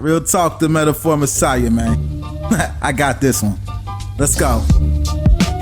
Real talk, the metaphor messiah, man. I got this one. Let's go.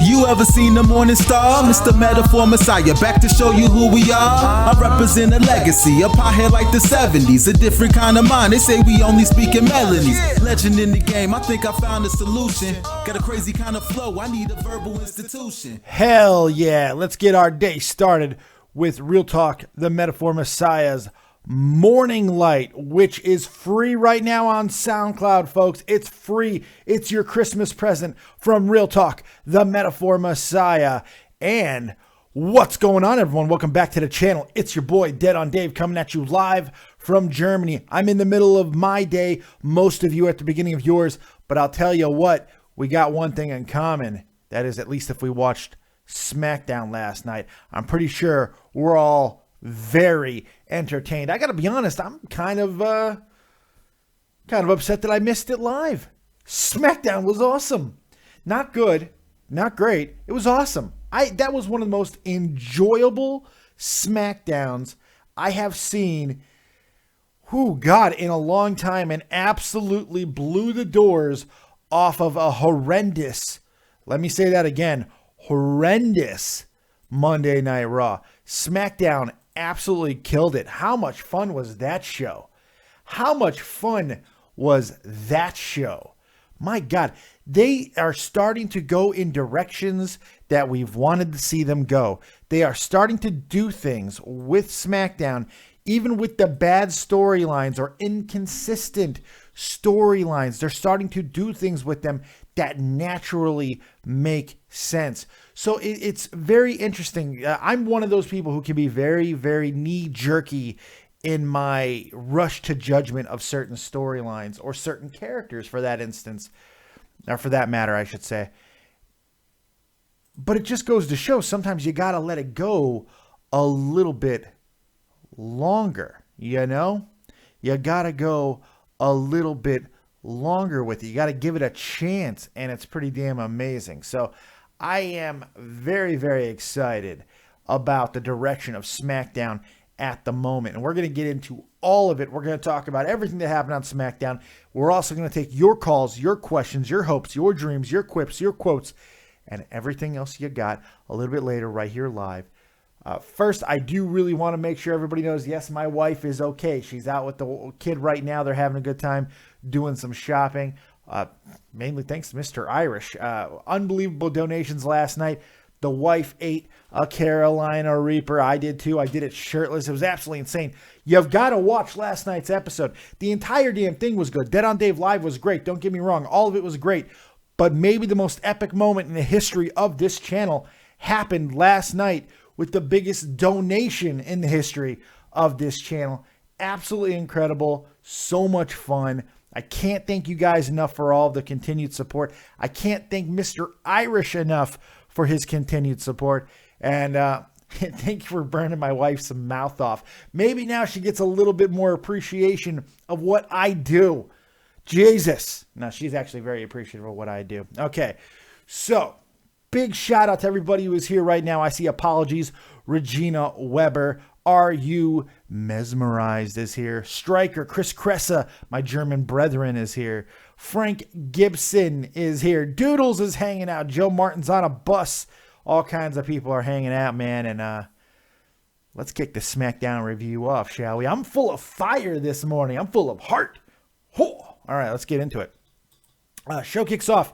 You ever seen the morning star? Mr. Metaphor Messiah, back to show you who we are. I represent a legacy, a pothead like the 70s, a different kind of mind. They say we only speak in melodies. Legend in the game, I think I found a solution. Got a crazy kind of flow, I need a verbal institution. Hell yeah, let's get our day started with Real Talk, the Metaphor Messiah's Morning Light, which is free right now on SoundCloud, folks. It's free. It's your Christmas present from Real Talk, the Metaphor Messiah. And what's going on, everyone? Welcome back to the channel. It's your boy, Dead on Dave, coming at you live from Germany. I'm in the middle of my day. Most of you at the beginning of yours. But I'll tell you what, we got one thing in common. That is, at least if we watched SmackDown last night, I'm pretty sure we're all very entertained. I gotta be honest, I'm kind of upset that I missed it live. SmackDown was awesome. Not good, not great. It was awesome. That was one of the most enjoyable SmackDowns I have seen, in a long time, and absolutely blew the doors off of a horrendous, let me say that again, horrendous Monday Night Raw. SmackDown absolutely killed it. How much fun was that show? My God, they are starting to go in directions that we've wanted to see them go. They are starting to do things with SmackDown, even with the bad storylines or inconsistent storylines. They're starting to do things with them that naturally make sense. So it's very interesting. I'm one of those people who can be very, very knee-jerky in my rush to judgment of certain storylines or certain characters, for that instance, or for that matter, I should say. But it just goes to show sometimes you got to let it go a little bit longer, you know? You got to go a little bit longer with it. You got to give it a chance, and it's pretty damn amazing. So I am very, very excited about the direction of SmackDown at the moment. And we're going to get into all of it. We're going to talk about everything that happened on SmackDown. We're also going to take your calls, your questions, your hopes, your dreams, your quips, your quotes, and everything else you got a little bit later right here live. First, I do really want to make sure everybody knows, yes, my wife is okay. She's out with the kid right now. They're having a good time doing some shopping. Mainly thanks to Mr. Irish. Unbelievable donations last night. The wife ate a Carolina Reaper. I did too. I did it shirtless. It was absolutely insane. You've got to watch last night's episode. The entire damn thing was good. Dead on Dave Live was great. Don't get me wrong. All of it was great. But maybe the most epic moment in the history of this channel happened last night with the biggest donation in the history of this channel. Absolutely incredible. So much fun. I can't thank you guys enough for all of the continued support. I can't thank Mr. Irish enough for his continued support. And thank you for burning my wife some mouth off. Maybe now she gets a little bit more appreciation of what I do. Jesus. No, she's actually very appreciative of what I do. Okay, so big shout out to everybody who is here right now. I see apologies. Regina Weber. Are you mesmerized is here. Striker Chris Cressa, my German brethren, is here. Frank Gibson is here. Doodles is hanging out. Joe Martin's on a bus. All kinds of people are hanging out, man. And let's kick the SmackDown review off, shall we? I'm full of fire this morning. I'm full of heart. Oh. All right, let's get into it. Show kicks off.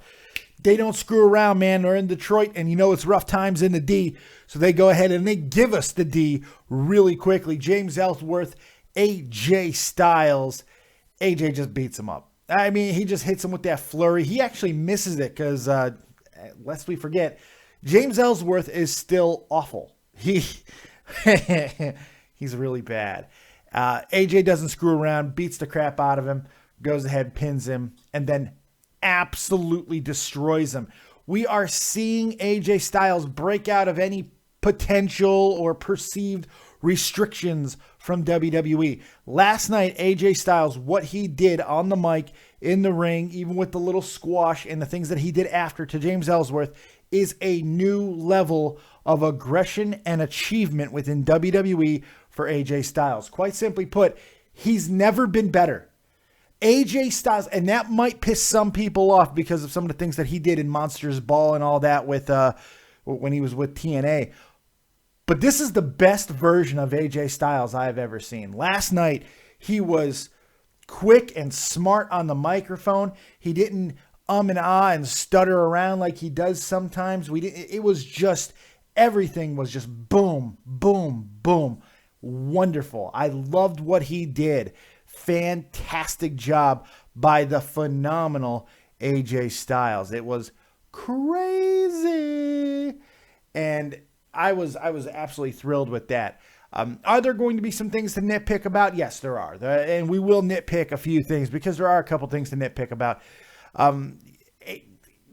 They don't screw around, man. They're in Detroit, and you know it's rough times in the D. So they go ahead and they give us the D really quickly. James Ellsworth, AJ Styles. AJ just beats him up. I mean, he just hits him with that flurry. He actually misses it because, lest we forget, James Ellsworth is still awful. He's really bad. AJ doesn't screw around, beats the crap out of him, goes ahead, pins him, and then absolutely destroys him. We are seeing AJ Styles break out of any potential or perceived restrictions from WWE. Last night, AJ Styles, what he did on the mic, in the ring, even with the little squash and the things that he did after to James Ellsworth, is a new level of aggression and achievement within WWE for AJ Styles. Quite simply put, he's never been better. AJ Styles, and that might piss some people off because of some of the things that he did in Monsters Ball and all that with when he was with TNA. But this is the best version of AJ Styles I've ever seen. Last night, he was quick and smart on the microphone. He didn't and ah and stutter around like he does sometimes. It was just, everything was just boom, boom, boom. Wonderful. I loved what he did. Fantastic job by the phenomenal AJ Styles. It was crazy. And I was absolutely thrilled with that. Are there going to be some things to nitpick about? Yes, there are. And we will nitpick a few things because there are a couple things to nitpick about.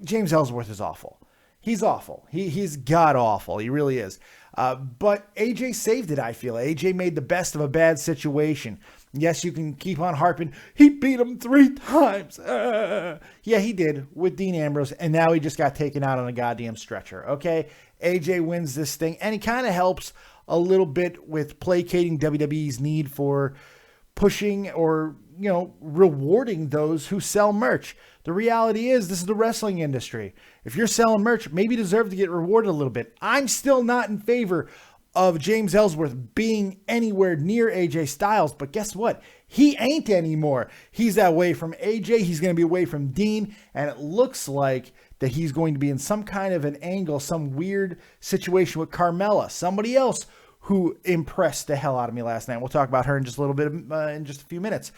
James Ellsworth is awful. He's awful. He's god-awful. He really is. But AJ saved it, I feel. AJ made the best of a bad situation. Yes, you can keep on harping. He beat him 3 times. Yeah, he did with Dean Ambrose, and now he just got taken out on a goddamn stretcher. Okay, AJ wins this thing, and he kind of helps a little bit with placating WWE's need for pushing or, rewarding those who sell merch. The reality is, this is the wrestling industry. If you're selling merch, maybe you deserve to get rewarded a little bit. I'm still not in favor of James Ellsworth being anywhere near AJ Styles, but guess what? He ain't anymore. He's away from AJ. He's going to be away from Dean, and it looks like that he's going to be in some kind of an angle, some weird situation with Carmella, somebody else who impressed the hell out of me last night. We'll talk about her in just a little bit, in just a few minutes.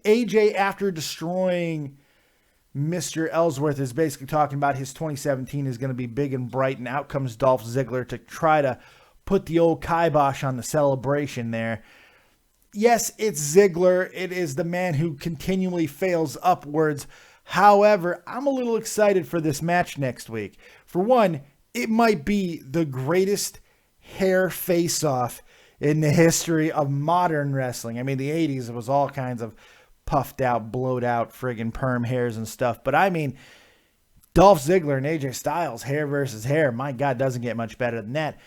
AJ, after destroying Mr. Ellsworth, is basically talking about his 2017 is going to be big and bright, and out comes Dolph Ziggler to try to put the old kibosh on the celebration there. Yes, it's Ziggler. It is the man who continually fails upwards. However, I'm a little excited for this match next week. For one, it might be the greatest hair face-off in the history of modern wrestling. I mean, the 80s, it was all kinds of puffed out, blowed out friggin' perm hairs and stuff. But I mean, Dolph Ziggler and AJ Styles, hair versus hair, my God, doesn't get much better than that.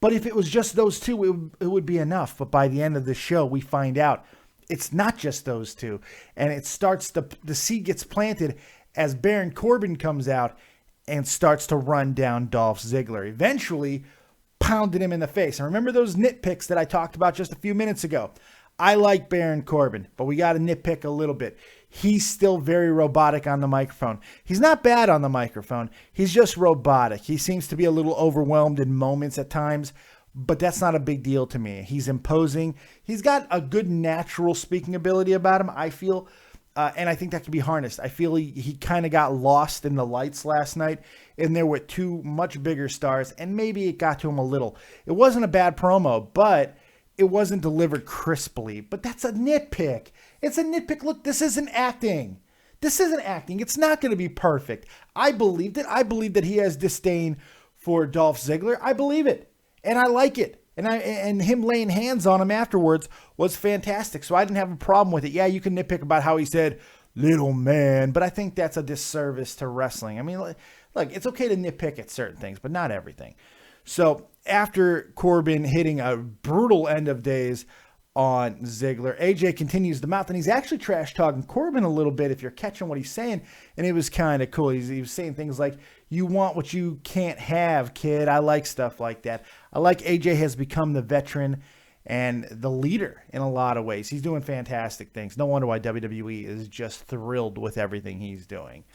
But if it was just those two, it would be enough. But by the end of the show, we find out it's not just those two. And it starts, the seed gets planted as Baron Corbin comes out and starts to run down Dolph Ziggler, eventually pounding him in the face. And remember those nitpicks that I talked about just a few minutes ago? I like Baron Corbin, but we got to nitpick a little bit. He's still very robotic on the microphone. He's not bad on the microphone. He's just robotic. He seems to be a little overwhelmed in moments at times, but that's not a big deal to me. He's imposing. He's got a good natural speaking ability about him, I feel, and I think that can be harnessed. I feel he kind of got lost in the lights last night, and there were 2 much bigger stars, and maybe it got to him a little. It wasn't a bad promo, but it wasn't delivered crisply. But that's a nitpick. It's a nitpick. Look, this isn't acting. This isn't acting. It's not going to be perfect. I believed it. I believe that he has disdain for Dolph Ziggler. I believe it. And I like it. And him laying hands on him afterwards was fantastic. So I didn't have a problem with it. Yeah, you can nitpick about how he said, little man, but I think that's a disservice to wrestling. I mean, look, it's okay to nitpick at certain things, but not everything. So after Corbin hitting a brutal end of days on Ziggler, AJ continues the mouth, and he's actually trash talking Corbin a little bit if you're catching what he's saying, and it was kind of cool. He was saying things like, you want what you can't have, kid. I like stuff like that. I like AJ has become the veteran and the leader in a lot of ways. He's doing fantastic things. No wonder why WWE is just thrilled with everything he's doing.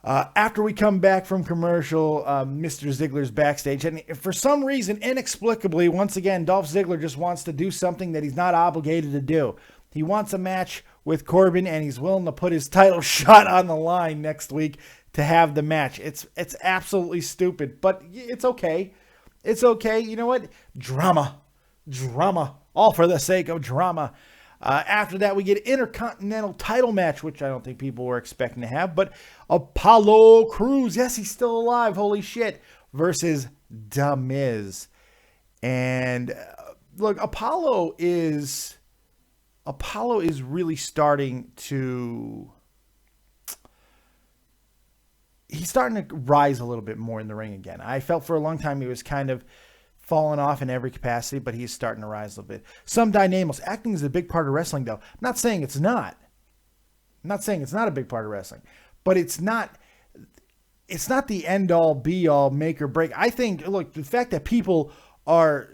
After we come back from commercial, Mr. Ziggler's backstage, and for some reason, inexplicably, once again, Dolph Ziggler just wants to do something that he's not obligated to do. He wants a match with Corbin, and he's willing to put his title shot on the line next week to have the match. It's absolutely stupid, but it's okay. It's okay. You know what? Drama, all for the sake of drama. After that, we get an Intercontinental title match, which I don't think people were expecting to have, but Apollo Cruz, yes, he's still alive, holy shit, versus The Miz. And look, Apollo is really starting to he's starting to rise a little bit more in the ring again. I felt for a long time he was kind of falling off in every capacity, but he's starting to rise a little bit. Some dynamos. Acting is a big part of wrestling, though. I'm not saying it's not. I'm not saying it's not a big part of wrestling, but it's not the end all be all make or break. I think, look, the fact that people are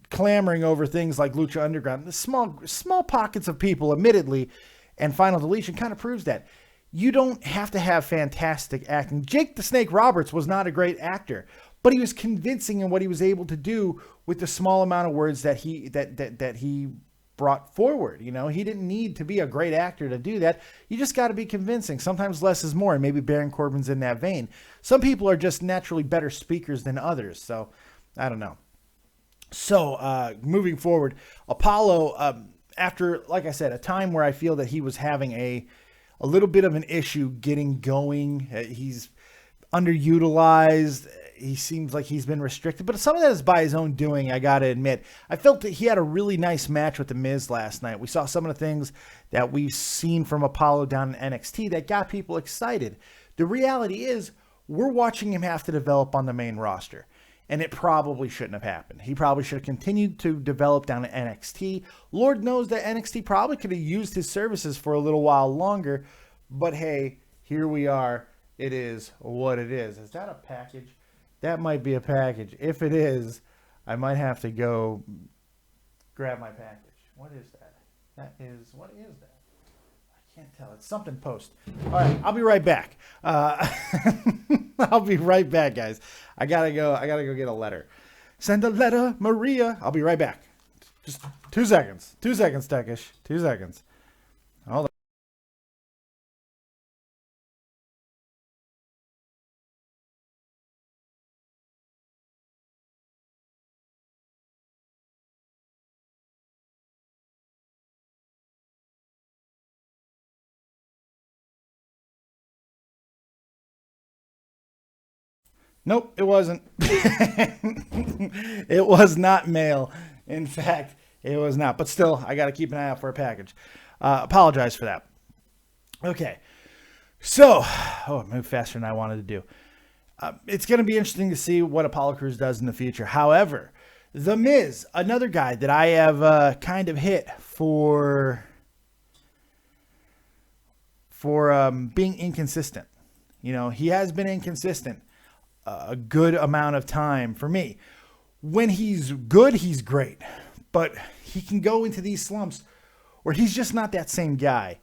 clamoring over things like Lucha Underground, the small pockets of people, admittedly, and Final Deletion kind of proves that. You don't have to have fantastic acting. Jake the Snake Roberts was not a great actor, but he was convincing in what he was able to do with the small amount of words that he brought forward. You know, he didn't need to be a great actor to do that. You just got to be convincing. Sometimes less is more, and maybe Baron Corbin's in that vein. Some people are just naturally better speakers than others, so I don't know. So moving forward, Apollo, after, like I said, a time where I feel that he was having a little bit of an issue getting going. He's underutilized. He seems like he's been restricted, but some of that is by his own doing, I got to admit. I felt that he had a really nice match with The Miz last night. We saw some of the things that we've seen from Apollo down in NXT that got people excited. The reality is we're watching him have to develop on the main roster, and it probably shouldn't have happened. He probably should have continued to develop down at NXT. Lord knows that NXT probably could have used his services for a little while longer, but hey, here we are. It is what it is. Is that a package? That might be a package. If it is, I might have to go grab my package. What is that? What is that? I can't tell. It's something post. All right, I'll be right back. I'll be right back, guys. I gotta go get a letter. Send a letter, Maria. I'll be right back. Just 2 seconds. 2 seconds, Techish. 2 seconds. Hold on. Nope, it wasn't. It was not mail. In fact, it was not. But still, I got to keep an eye out for a package. Apologize for that. Okay. So, I moved faster than I wanted to do. It's going to be interesting to see what Apollo Cruz does in the future. However, The Miz, another guy that I have kind of hit for being inconsistent. You know, he has been inconsistent a good amount of time for me. When he's good, he's great, but he can go into these slumps where he's just not that same guy.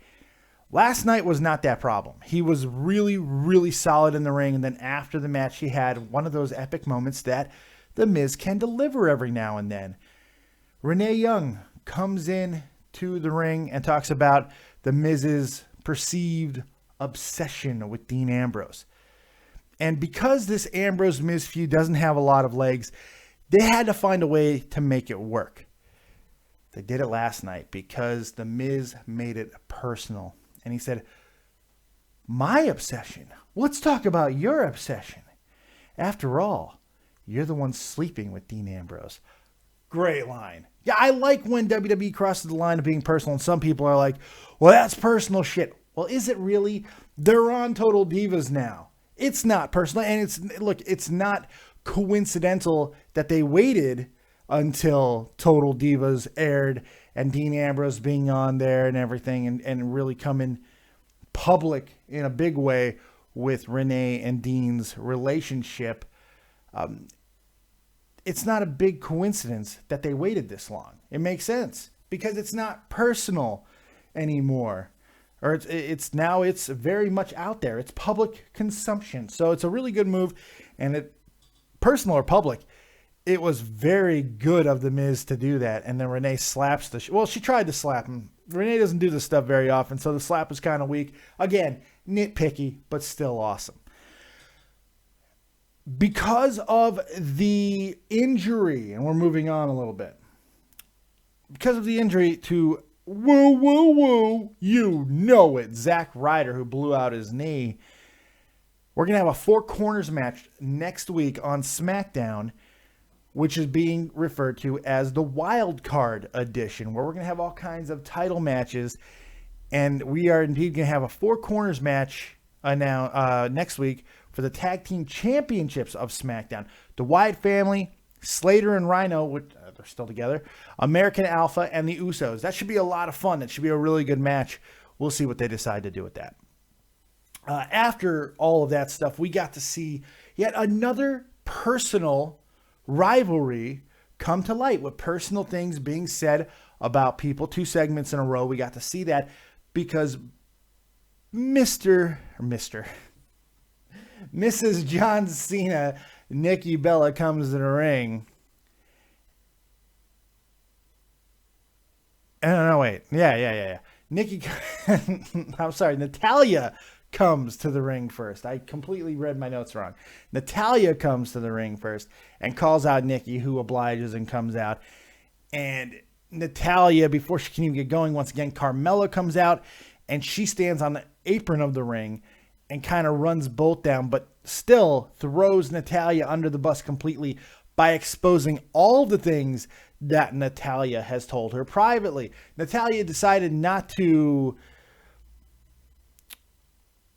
Last night was not that problem. He was really, really solid in the ring, and then after the match, he had one of those epic moments that The Miz can deliver every now and then. Renee Young comes in to the ring and talks about The Miz's perceived obsession with Dean Ambrose. And because this Ambrose-Miz feud doesn't have a lot of legs, they had to find a way to make it work. They did it last night because The Miz made it personal. And he said, my obsession? Let's talk about your obsession. After all, you're the one sleeping with Dean Ambrose. Great line. Yeah, I like when WWE crosses the line of being personal, and some people are like, well, that's personal shit. Well, is it really? They're on Total Divas now. It's not personal, and it's not coincidental that they waited until Total Divas aired and Dean Ambrose being on there and everything, and really coming public in a big way with Renee and Dean's relationship. It's not a big coincidence that they waited this long. It makes sense because it's not personal anymore. Or it's now very much out there. It's public consumption. So it's a really good move. And it, personal or public, it was very good of The Miz to do that. And then Renee slaps she tried to slap him. Renee doesn't do this stuff very often, so the slap was kind of weak. Again, nitpicky, but still awesome. Because of the injury, and we're moving on a little bit. Because of the injury to you know it, Zack Ryder, who blew out his knee. We're going to have a Four Corners match next week on SmackDown, which is being referred to as the Wild Card Edition, where we're going to have all kinds of title matches, and we are indeed going to have a Four Corners match next week for the tag team championships of SmackDown. The Wyatt family, Slater and Rhino, which they're still together, American Alpha, and the Usos. That should be a lot of fun. That should be a really good match. We'll see what they decide to do with that. After all of that stuff, we got to see yet another personal rivalry come to light with personal things being said about people. 2 segments in a row. We got to see that because Mrs. John Cena, Nikki Bella, comes to the ring. No, wait. Yeah. Nikki, I'm sorry, Natalya comes to the ring first. I completely read my notes wrong. Natalya comes to the ring first and calls out Nikki, who obliges and comes out. And Natalya, before she can even get going, once again, Carmella comes out and she stands on the apron of the ring and kind of runs both down, but still throws Natalya under the bus completely by exposing all the things that Natalya has told her privately. Natalya decided not to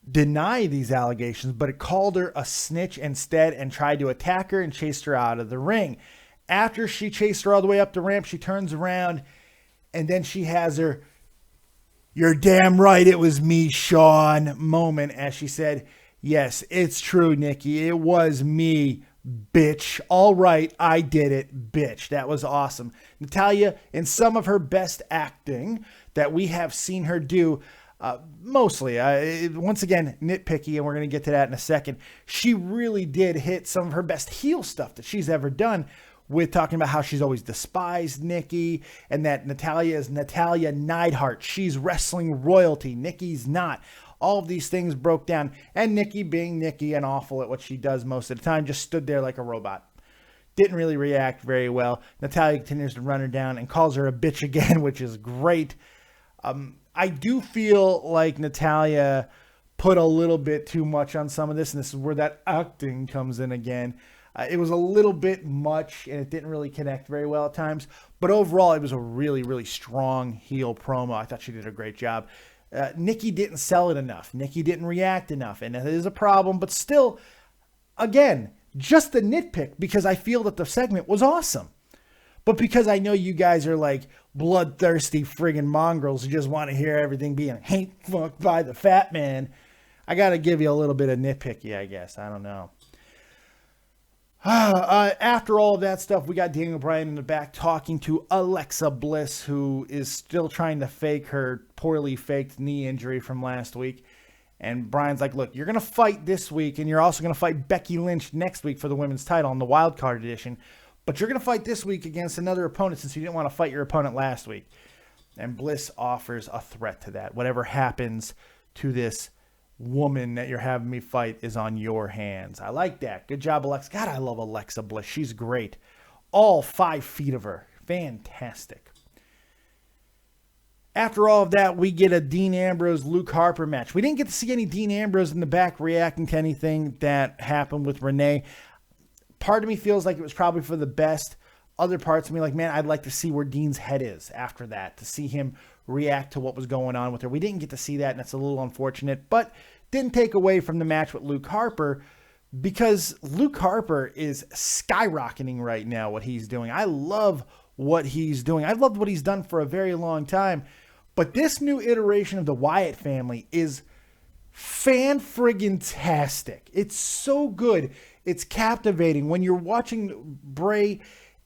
deny these allegations, but it called her a snitch instead and tried to attack her and chased her out of the ring. After she chased her all the way up the ramp, she turns around and then she has her "You're damn right it was me, Sean" moment as she said, "Yes, it's true, Nikki. It was me, bitch. All right, I did it, bitch." That was awesome. Natalya, in some of her best acting that we have seen her do, mostly, once again, nitpicky, and we're going to get to that in a second. She really did hit some of her best heel stuff that she's ever done, with talking about how she's always despised Nikki and that Natalya is Natalya Neidhart. She's wrestling royalty. Nikki's not. All of these things broke down. And Nikki, being Nikki and awful at what she does most of the time, just stood there like a robot. Didn't really react very well. Natalya continues to run her down and calls her a bitch again, which is great. I do feel like Natalya put a little bit too much on some of this, and this is where that acting comes in again. It was a little bit much, and it didn't really connect very well at times. But overall, it was a really, really strong heel promo. I thought she did a great job. Nikki didn't sell it enough. Nikki didn't react enough, and it is a problem. But still, again, just a nitpick, because I feel that the segment was awesome. But because I know you guys are like bloodthirsty friggin' mongrels who just want to hear everything being hate fucked by the fat man, I got to give you a little bit of nitpicky, I guess. I don't know. After all of that stuff, we got Daniel Bryan in the back talking to Alexa Bliss, who is still trying to fake her poorly faked knee injury from last week. And Bryan's like, look, you're going to fight this week, and you're also going to fight Becky Lynch next week for the women's title in the wild card edition. But you're going to fight this week against another opponent since you didn't want to fight your opponent last week. And Bliss offers a threat to that. Whatever happens to this woman that you're having me fight is on your hands. I like that. Good job, Alexa. God, I love Alexa Bliss. She's great. All 5 feet of her. Fantastic. After all of that, we get a Dean Ambrose-Luke Harper match. We didn't get to see any Dean Ambrose in the back reacting to anything that happened with Renee. Part of me feels like it was probably for the best. Other parts of me like, man, I'd like to see where Dean's head is after that, to see him react to what was going on with her. We didn't get to see that, and that's a little unfortunate, but didn't take away from the match with Luke Harper, because Luke Harper is skyrocketing right now, what he's doing. I love what he's doing. I've loved what he's done for a very long time, but this new iteration of the Wyatt family is fan-friggin-tastic. It's so good. It's captivating. When you're watching Bray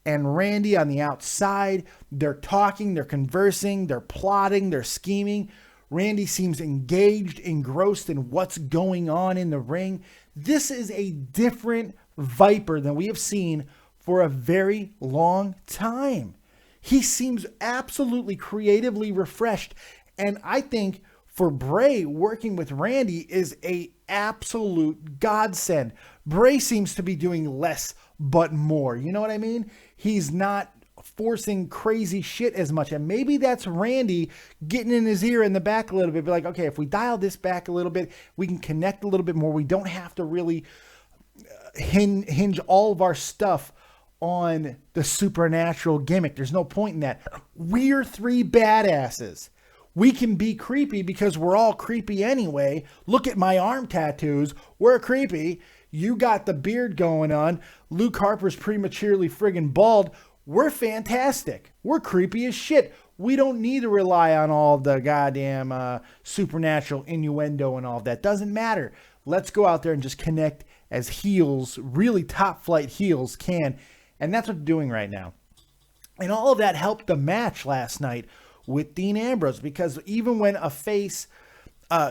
and Randy on the outside, they're talking, they're conversing, they're plotting, they're scheming. Randy seems engaged, engrossed in what's going on in the ring. This is a different Viper than we have seen for a very long time. He seems absolutely creatively refreshed. And I think for Bray, working with Randy is a absolute godsend. Bray seems to be doing less but more. You know what I mean? He's not forcing crazy shit as much. And maybe that's Randy getting in his ear in the back a little bit. Be like, okay, if we dial this back a little bit, we can connect a little bit more. We don't have to really hinge all of our stuff on the supernatural gimmick. There's no point in that. We're 3 badasses. We can be creepy because we're all creepy anyway. Look at my arm tattoos. We're creepy. You got the beard going on. Luke Harper's prematurely friggin' bald. We're fantastic. We're creepy as shit. We don't need to rely on all the goddamn supernatural innuendo and all of that. Doesn't matter. Let's go out there and just connect as heels, really top flight heels can. And that's what they're doing right now. And all of that helped the match last night with Dean Ambrose, because even when a face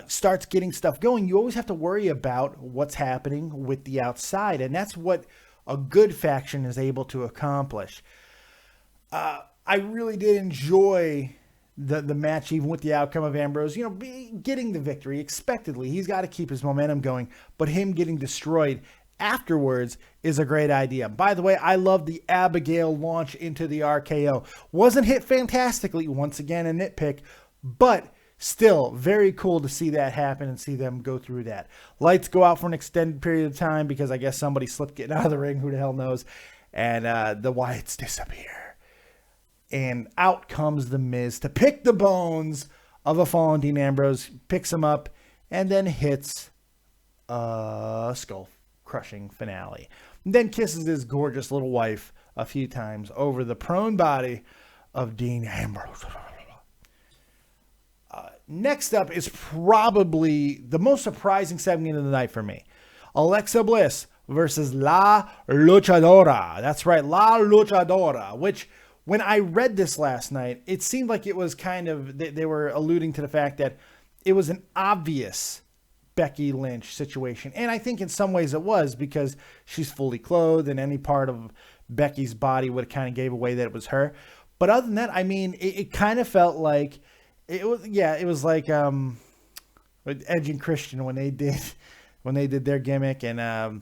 starts getting stuff going, you always have to worry about what's happening with the outside. And that's what a good faction is able to accomplish. I really did enjoy the match, even with the outcome of Ambrose, getting the victory expectedly. He's got to keep his momentum going, but him getting destroyed afterwards is a great idea. By the way, I love the Abigail launch into the RKO. Wasn't hit fantastically, once again a nitpick, but still very cool to see that happen and see them go through that. Lights go out for an extended period of time because I guess somebody slipped getting out of the ring, who the hell knows, and the Wyatts disappear. And out comes The Miz to pick the bones of a fallen Dean Ambrose, picks him up, and then hits a skull-crushing finale. And then kisses his gorgeous little wife a few times over the prone body of Dean Ambrose. Next up is probably the most surprising segment of the night for me. Alexa Bliss versus La Luchadora. That's right, La Luchadora, which... when I read this last night, it seemed like it was kind of, they were alluding to the fact that it was an obvious Becky Lynch situation. And I think in some ways it was, because she's fully clothed and any part of Becky's body would have kind of gave away that it was her. But other than that, I mean, it kind of felt like, it was like Edge and Christian when they did their gimmick, and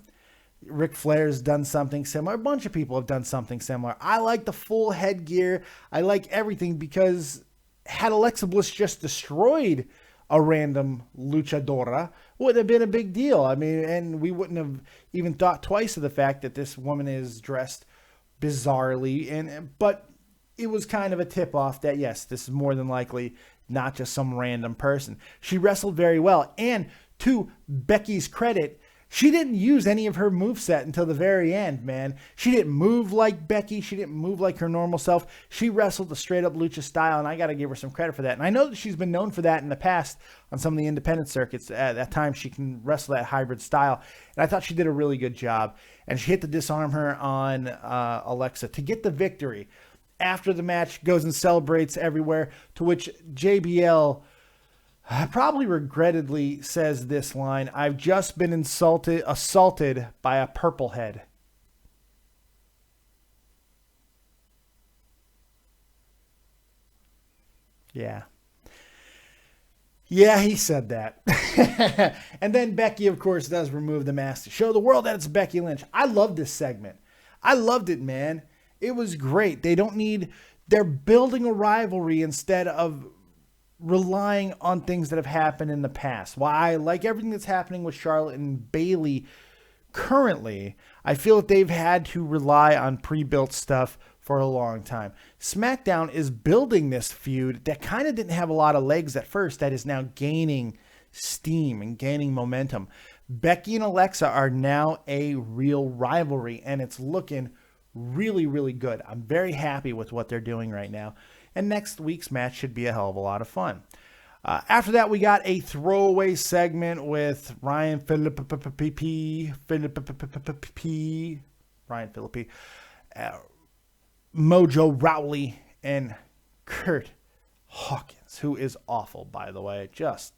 Ric Flair's done something similar. A bunch of people have done something similar. I like the full headgear. I like everything, because had Alexa Bliss just destroyed a random luchadora, wouldn't have been a big deal. I mean, and we wouldn't have even thought twice of the fact that this woman is dressed bizarrely. But it was kind of a tip-off that, yes, this is more than likely not just some random person. She wrestled very well. And to Becky's credit, she didn't use any of her moveset until the very end, man. She didn't move like Becky. She didn't move like her normal self. She wrestled a straight-up lucha style, and I got to give her some credit for that. And I know that she's been known for that in the past on some of the independent circuits. At times, she can wrestle that hybrid style. And I thought she did a really good job. And she hit the disarm her on Alexa to get the victory. After the match, goes and celebrates everywhere, to which JBL... probably regrettably says this line: "I've just been assaulted by a purple head." Yeah, he said that. And then Becky, of course, does remove the mask to show the world that it's Becky Lynch. I love this segment. I loved it, man. It was great. They're building a rivalry instead of relying on things that have happened in the past. While I like everything that's happening with Charlotte and Bayley currently, I feel that they've had to rely on pre-built stuff for a long time. SmackDown is building this feud that kind of didn't have a lot of legs at first, that is now gaining steam and gaining momentum. Becky and Alexa are now a real rivalry, and it's looking really, really good. I'm very happy with what they're doing right now. And next week's match should be a hell of a lot of fun. After that, we got a throwaway segment with Ryan Phillippe, Mojo Rawley, and Kurt Hawkins, who is awful, by the way. Just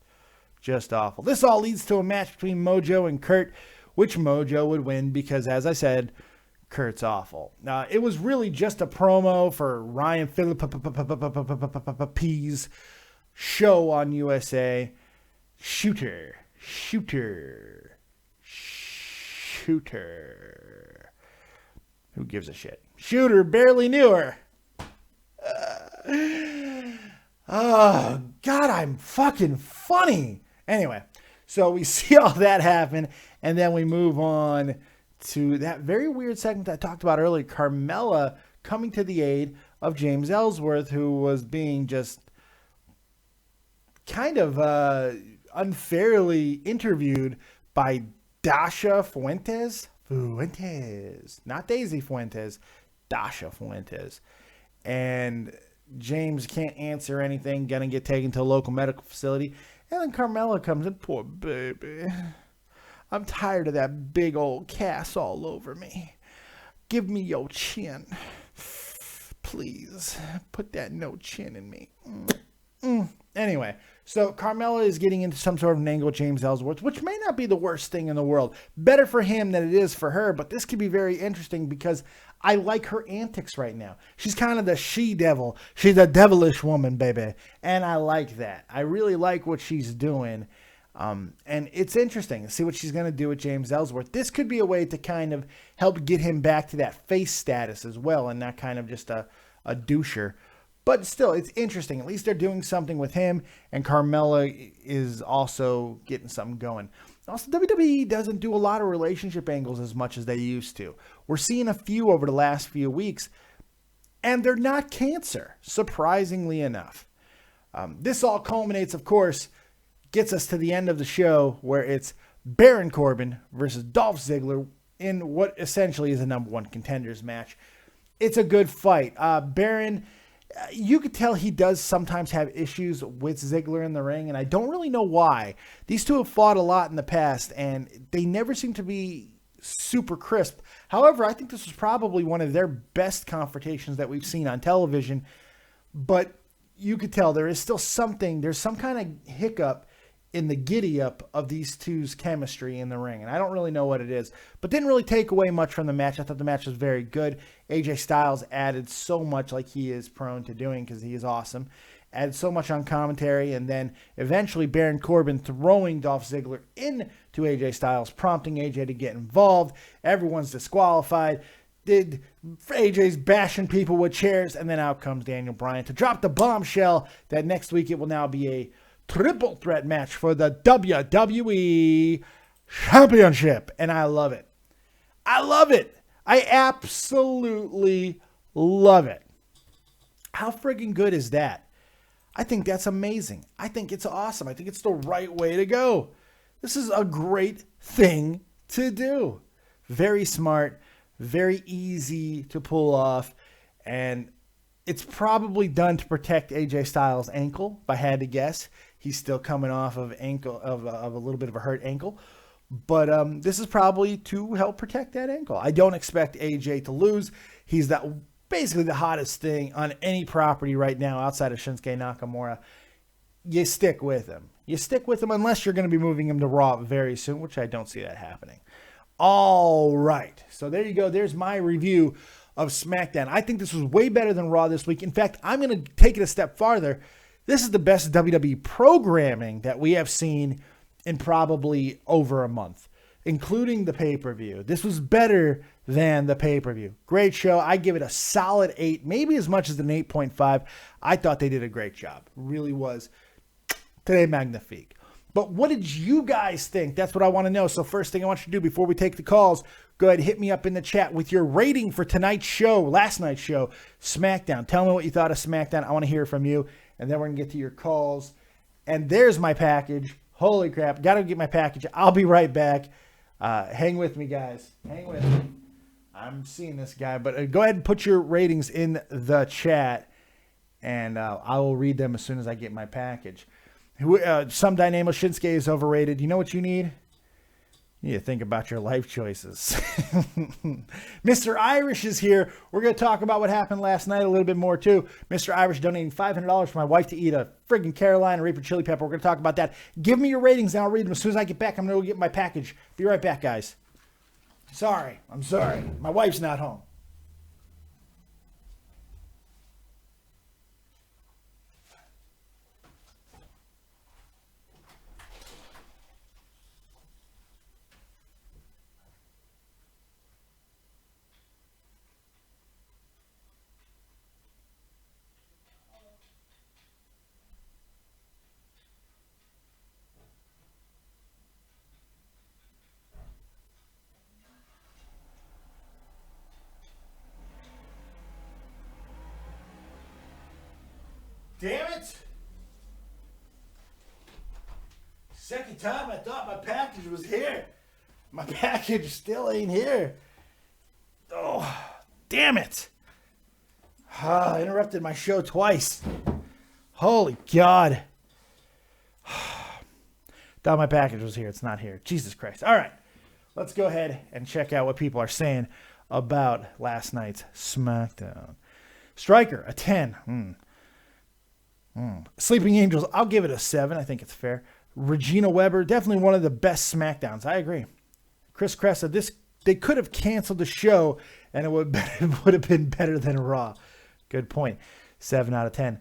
awful. This all leads to a match between Mojo and Kurt, which Mojo would win because, as I said, Kurt's awful. It was really just a promo for Ryan Phillippe's show on USA. Shooter. Who gives a shit? Shooter barely knew her. Oh, God, I'm fucking funny. Anyway, so we see all that happen, and then we move on to that very weird segment that I talked about earlier, Carmella coming to the aid of James Ellsworth, who was being just kind of unfairly interviewed by Dasha Fuentes. Not Daisy Fuentes, Dasha Fuentes. And James can't answer anything, gonna get taken to a local medical facility. And then Carmella comes in, poor baby. I'm tired of that big old cast all over me. Give me your chin. Please, put that no chin in me. Anyway, so Carmella is getting into some sort of an angle with James Ellsworth, which may not be the worst thing in the world. Better for him than it is for her, but this could be very interesting because I like her antics right now. She's kind of the she-devil. She's a devilish woman, baby. And I like that. I really like what she's doing. And it's interesting to see what she's going to do with James Ellsworth. This could be a way to kind of help get him back to that face status as well and not kind of just a doucher. But still, it's interesting. At least they're doing something with him, and Carmella is also getting something going. Also, WWE doesn't do a lot of relationship angles as much as they used to. We're seeing a few over the last few weeks, and they're not cancer, surprisingly enough. This all culminates, of course, gets us to the end of the show where it's Baron Corbin versus Dolph Ziggler in what essentially is a number one contenders match. It's a good fight. Baron, you could tell he does sometimes have issues with Ziggler in the ring, and I don't really know why. These two have fought a lot in the past, and they never seem to be super crisp. However, I think this was probably one of their best confrontations that we've seen on television, but you could tell there is still something, there's some kind of hiccup in the giddy up of these two's chemistry in the ring. And I don't really know what it is, but didn't really take away much from the match. I thought the match was very good. AJ Styles added so much, like he is prone to doing because he is awesome. Added so much on commentary, and then eventually Baron Corbin throwing Dolph Ziggler into AJ Styles, prompting AJ to get involved. Everyone's disqualified. AJ's bashing people with chairs, and then out comes Daniel Bryan to drop the bombshell that next week it will now be a triple threat match for the WWE Championship. And I love it. I love it. I absolutely love it. How friggin' good is that? I think that's amazing. I think it's awesome. I think it's the right way to go. This is a great thing to do. Very smart, very easy to pull off, and it's probably done to protect AJ Styles' ankle, if I had to guess. He's still coming off of a little bit of a hurt ankle. But this is probably to help protect that ankle. I don't expect AJ to lose. He's basically the hottest thing on any property right now outside of Shinsuke Nakamura. You stick with him. You stick with him unless you're going to be moving him to Raw very soon, which I don't see that happening. All right. So there you go. There's my review of SmackDown. I think this was way better than Raw this week. In fact, I'm going to take it a step farther. This is the best WWE programming that we have seen in probably over a month, including the pay-per-view. This was better than the pay-per-view. Great show. I give it a solid 8, maybe as much as an 8.5. I thought they did a great job. Really was. Today, magnifique. But what did you guys think? That's what I want to know. So first thing I want you to do before we take the calls, go ahead and hit me up in the chat with your rating for tonight's show, last night's show, SmackDown. Tell me what you thought of SmackDown. I want to hear from you. And then we're going to get to your calls. And there's my package. Holy crap. Got to get my package. I'll be right back. Hang with me, guys. Hang with me. I'm seeing this guy. But go ahead and put your ratings in the chat. And I will read them as soon as I get my package. Some Dynamo Shinsuke is overrated. You know what you need? You need to think about your life choices. Mr. Irish is here. We're going to talk about what happened last night a little bit more, too. Mr. Irish donating $500 for my wife to eat a friggin' Carolina Reaper chili pepper. We're going to talk about that. Give me your ratings, and I'll read them. As soon as I get back, I'm going to go get my package. Be right back, guys. I'm sorry. My wife's not home. time I thought my package was here. My package still ain't here. Oh, damn it. I interrupted my show twice. Holy God. Thought my package was here. It's not here. Jesus Christ. All right. Let's go ahead and check out what people are saying about last night's SmackDown. Striker, a 10. Sleeping Angels, I'll give it a 7. I think it's fair. Regina Weber, definitely one of the best SmackDowns. I agree. Chris Cressa, they could have canceled the show and it would have been better than Raw. Good point. 7 out of 10.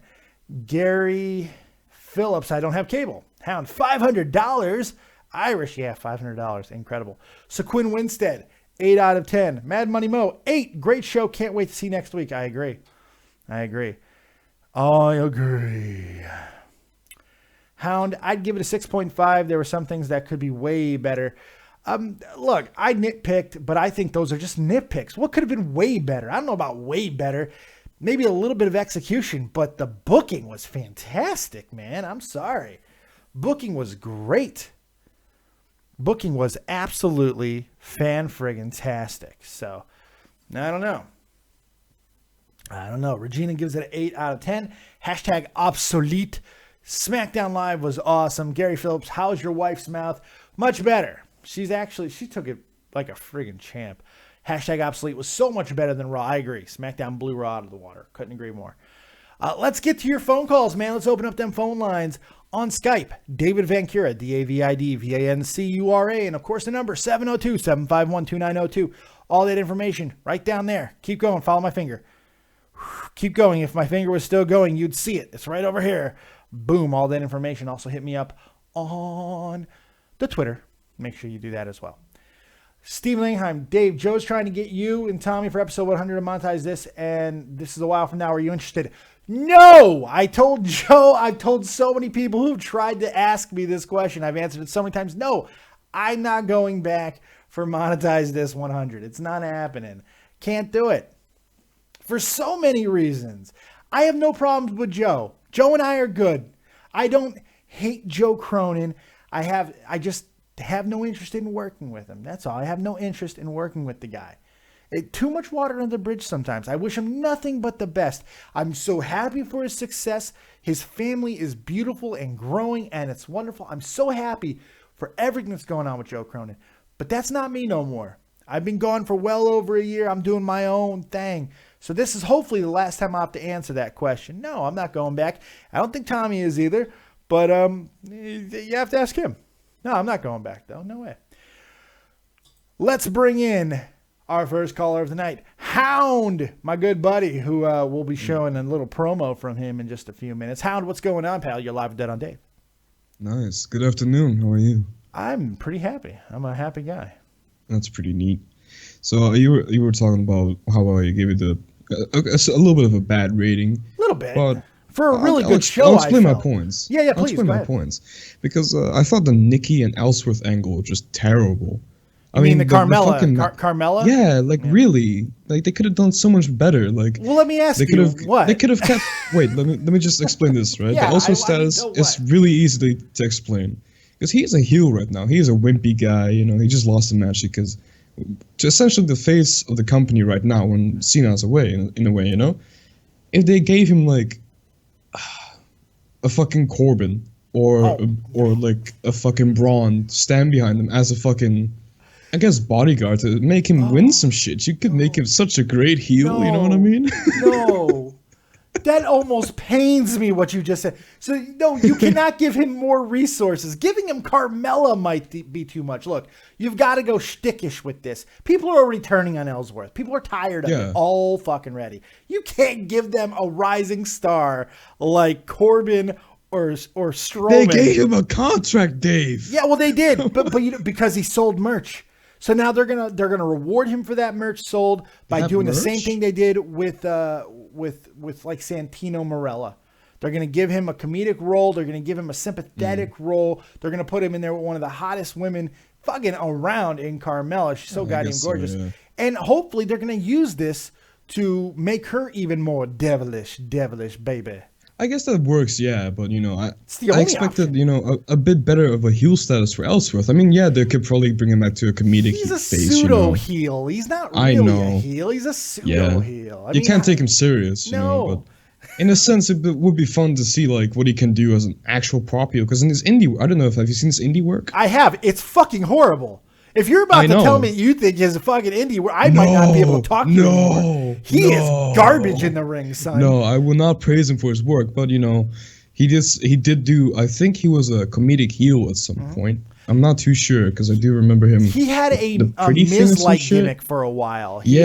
Gary Phillips, I don't have cable. Hound, $500. Irish, yeah, $500. Incredible. Sequin Winstead, 8 out of 10. Mad Money Mo, 8. Great show. Can't wait to see next week. I agree. Hound, I'd give it a 6.5. There were some things that could be way better. Look, I nitpicked, but I think those are just nitpicks. What could have been way better? I don't know about way better. Maybe a little bit of execution, but the booking was fantastic, man. I'm sorry. Booking was great. Booking was absolutely fan-friggin-tastic. So, I don't know. Regina gives it an 8 out of 10. Hashtag obsolete. SmackDown Live was awesome. Gary Phillips, how's your wife's mouth? Much better. She took it like a friggin' champ. Hashtag obsolete was so much better than Raw. I agree. SmackDown blew Raw out of the water. Couldn't agree more. Let's get to your phone calls, man. Let's open up them phone lines on Skype. David Vancura, DAVID, VANCURA, and of course the number 702-751-2902. All that information right down there. Keep going. Follow my finger. Keep going. If my finger was still going, you'd see it. It's right over here. Boom. All that information. Also hit me up on the Twitter. Make sure you do that as well. Steve Langheim, Dave, Joe's trying to get you and Tommy for episode 100 to monetize this, and this is a while from now. Are you interested? No! I told Joe, I've told so many people who've tried to ask me this question. I've answered it so many times. No, I'm not going back for monetize this 100. It's not happening. Can't do it. For so many reasons. I have no problems with Joe. Joe and I are good. I don't hate Joe Cronin. I just have no interest in working with him. That's all. I have no interest in working with the guy. Too much water under the bridge sometimes. I wish him nothing but the best. I'm so happy for his success. His family is beautiful and growing, and it's wonderful. I'm so happy for everything that's going on with Joe Cronin. But that's not me no more. I've been gone for well over a year. I'm doing my own thing. So this is hopefully the last time I have to answer that question. No, I'm not going back. I don't think Tommy is either. But you have to ask him. No, I'm not going back, though. No way. Let's bring in our first caller of the night, Hound, my good buddy, who will be showing a little promo from him in just a few minutes. Hound, what's going on, pal? You're live with Dead on Dave. Nice. Good afternoon. How are you? I'm pretty happy. I'm a happy guy. That's pretty neat. So you were talking about how I gave it a little bit of a bad rating. A little bit. But for a really good show, I'll explain my points. Yeah, please. I'll explain my points. Because I thought the Nikki and Ellsworth angle was just terrible. I mean the Carmella? Carmella? Yeah, really. Like, they could have done so much better. Like, well, let me ask you, what? They could have kept... Wait, let me just explain this, right? Yeah, the Ellsworth status is really easy to explain. Because he's a heel right now. He's a wimpy guy, he just lost the match because... essentially the face of the company right now when Cena's away, in a way, If they gave him, like, a fucking Corbin or like a fucking Braun stand behind him as a fucking... I guess bodyguard to make him win some shit. You could make him such a great heel, you know what I mean? No. That almost pains me what you just said. So, no, you cannot give him more resources. Giving him Carmella might be too much. Look, you've got to go shtickish with this. People are already turning on Ellsworth. People are tired of it. All fucking ready. You can't give them a rising star like Corbin or Strowman. They gave him a contract, Dave. Yeah, well, they did, but because he sold merch. So now they're gonna reward him for that merch sold by doing the same thing they did with like Santino Marella. They're gonna give him a comedic role. They're gonna give him a sympathetic role. They're gonna put him in there with one of the hottest women fucking around in Carmella. She's so goddamn gorgeous. So, yeah. And hopefully they're gonna use this to make her even more devilish, baby. I guess that works, yeah, but you know, I only expected, option. you know, a bit better of a heel status for Ellsworth. I mean, yeah, they could probably bring him back to a comedic He's a face, pseudo you heel. He's not I really know. a heel. He's a pseudo heel. You can't take him serious, you know, but in a sense, it would be fun to see like what he can do as an actual prop heel. Because in his indie, I don't know if have you seen his indie work? I have. It's fucking horrible. If you're about to tell me you think his fucking indie work, I might not be able to talk to you anymore. He is garbage in the ring, son. No, I will not praise him for his work, but you know, he did do. I think he was a comedic heel at some point. I'm not too sure because I do remember him. He had a Miz-like gimmick for a while. He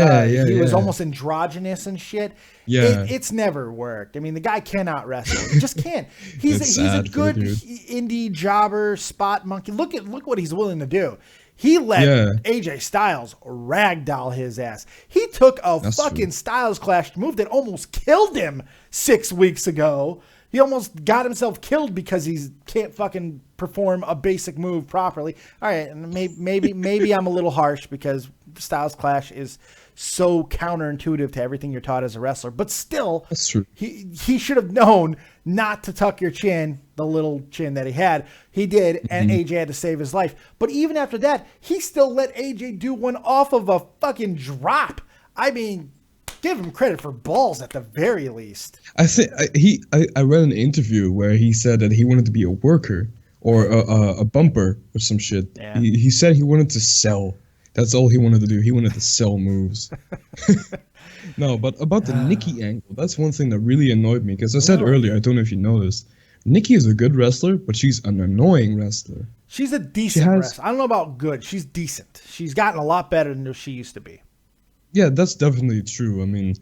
was almost androgynous and shit. Yeah, it's never worked. I mean, the guy cannot wrestle. He just can't. He's a good indie jobber, spot monkey. Look what he's willing to do. He let AJ Styles ragdoll his ass. He took a fucking Styles Clash move that almost killed him 6 weeks ago. He almost got himself killed because he can't fucking perform a basic move properly. All right, maybe I'm a little harsh because Styles Clash is so counterintuitive to everything you're taught as a wrestler. But still, that's true. He should have known not to tuck your chin, the little chin that he had. He did, and AJ had to save his life. But even after that, he still let AJ do one off of a fucking drop. I mean, give him credit for balls at the very least. I think I read an interview where he said that he wanted to be a worker or a bumper or some shit. Yeah. He said he wanted to sell. That's all he wanted to do. He wanted to sell moves. No, but about the Nikki angle, that's one thing that really annoyed me. Because I said earlier, I don't know if you noticed, Nikki is a good wrestler, but she's an annoying wrestler. She's a decent wrestler. I don't know about good. She's decent. She's gotten a lot better than she used to be. Yeah, that's definitely true. I mean,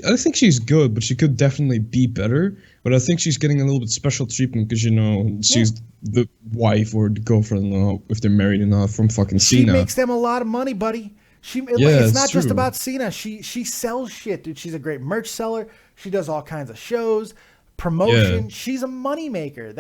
I think she's good, but she could definitely be better. But I think she's getting a little bit special treatment because, you know, she's the wife or the girlfriend, if they're married or not, from fucking Cena. She makes them a lot of money, buddy. It's not just about Cena. She sells shit, dude. She's a great merch seller. She does all kinds of shows, promotion. Yeah. She's a moneymaker.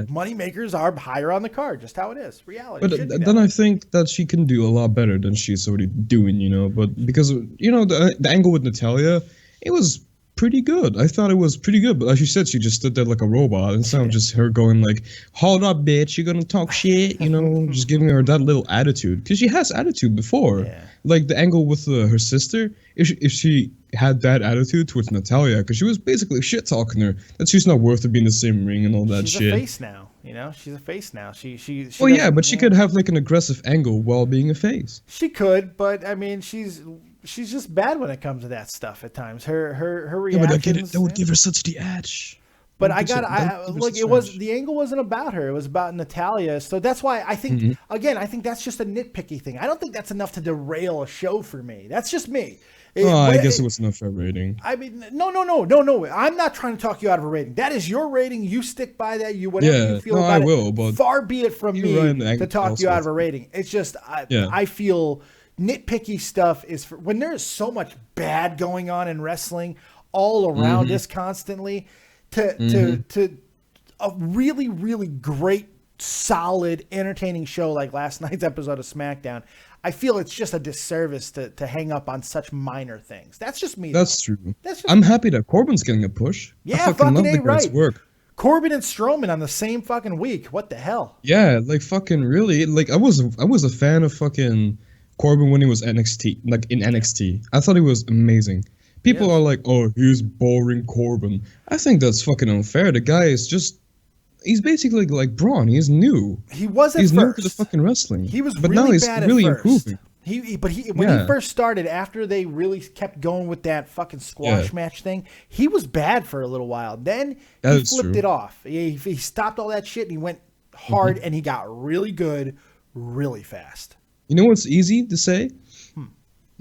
Moneymakers are higher on the card, just how it is. Reality. But then I think that she can do a lot better than she's already doing, you know. But because, you know, the angle with Natalya, it was pretty good. I thought it was pretty good. But as you said, she just stood there like a robot. Instead of just her going like, hold up, bitch, you're going to talk shit, you know, just giving her that little attitude. Because she has attitude before. Yeah. Like the angle with her sister, if she had that attitude towards Natalya, because she was basically shit-talking her, that she's not worth to be in the same ring and all that shit. She's a face now, you know? She's a face now. She well, yeah, but she could have like an aggressive angle while being a face. She could, but I mean, she's just bad when it comes to that stuff at times. Her reactions. Yeah, but that would give her such the edge. But the angle wasn't about her. It was about Natalya. So that's why I think, again, I think that's just a nitpicky thing. I don't think that's enough to derail a show for me. That's just me. I guess it was enough for a rating. I mean, no. I'm not trying to talk you out of a rating. That is your rating. You stick by that. Whatever you feel about it. But far be it from me to talk you out of a rating. It's just, I feel nitpicky stuff is when there's so much bad going on in wrestling all around us constantly. To a really, really great, solid, entertaining show like last night's episode of SmackDown, I feel it's just a disservice to hang up on such minor things. That's just me. That's true. I'm happy that Corbin's getting a push. Yeah, I fucking love the guy's work. Corbin and Strowman on the same fucking week. What the hell? Yeah, like fucking really. Like I was a fan of fucking Corbin when he was NXT, like in NXT. I thought he was amazing. People are like, oh, he's boring Corbin. I think that's fucking unfair. The guy is he's basically like Braun. He's new. He's new to the fucking wrestling. He was but really now he's bad really at first. improving. When he first started, after they really kept going with that fucking squash match thing, he was bad for a little while. Then he flipped it off. He stopped all that shit and he went hard and he got really good really fast. You know what's easy to say?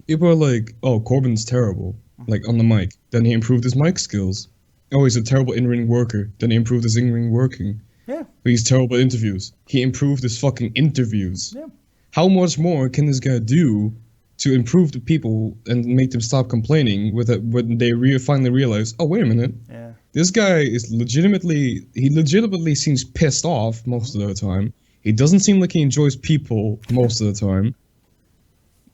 People are like, oh, Corbin's terrible. Like on the mic. Then he improved his mic skills. Oh, he's a terrible in-ring worker. Then he improved his in-ring working. Yeah. But he's terrible at interviews. He improved his fucking interviews. Yeah. How much more can this guy do to improve the people and make them stop complaining when they finally realize, oh, wait a minute. Yeah. This guy is legitimately seems pissed off most of the time. He doesn't seem like he enjoys people most of the time.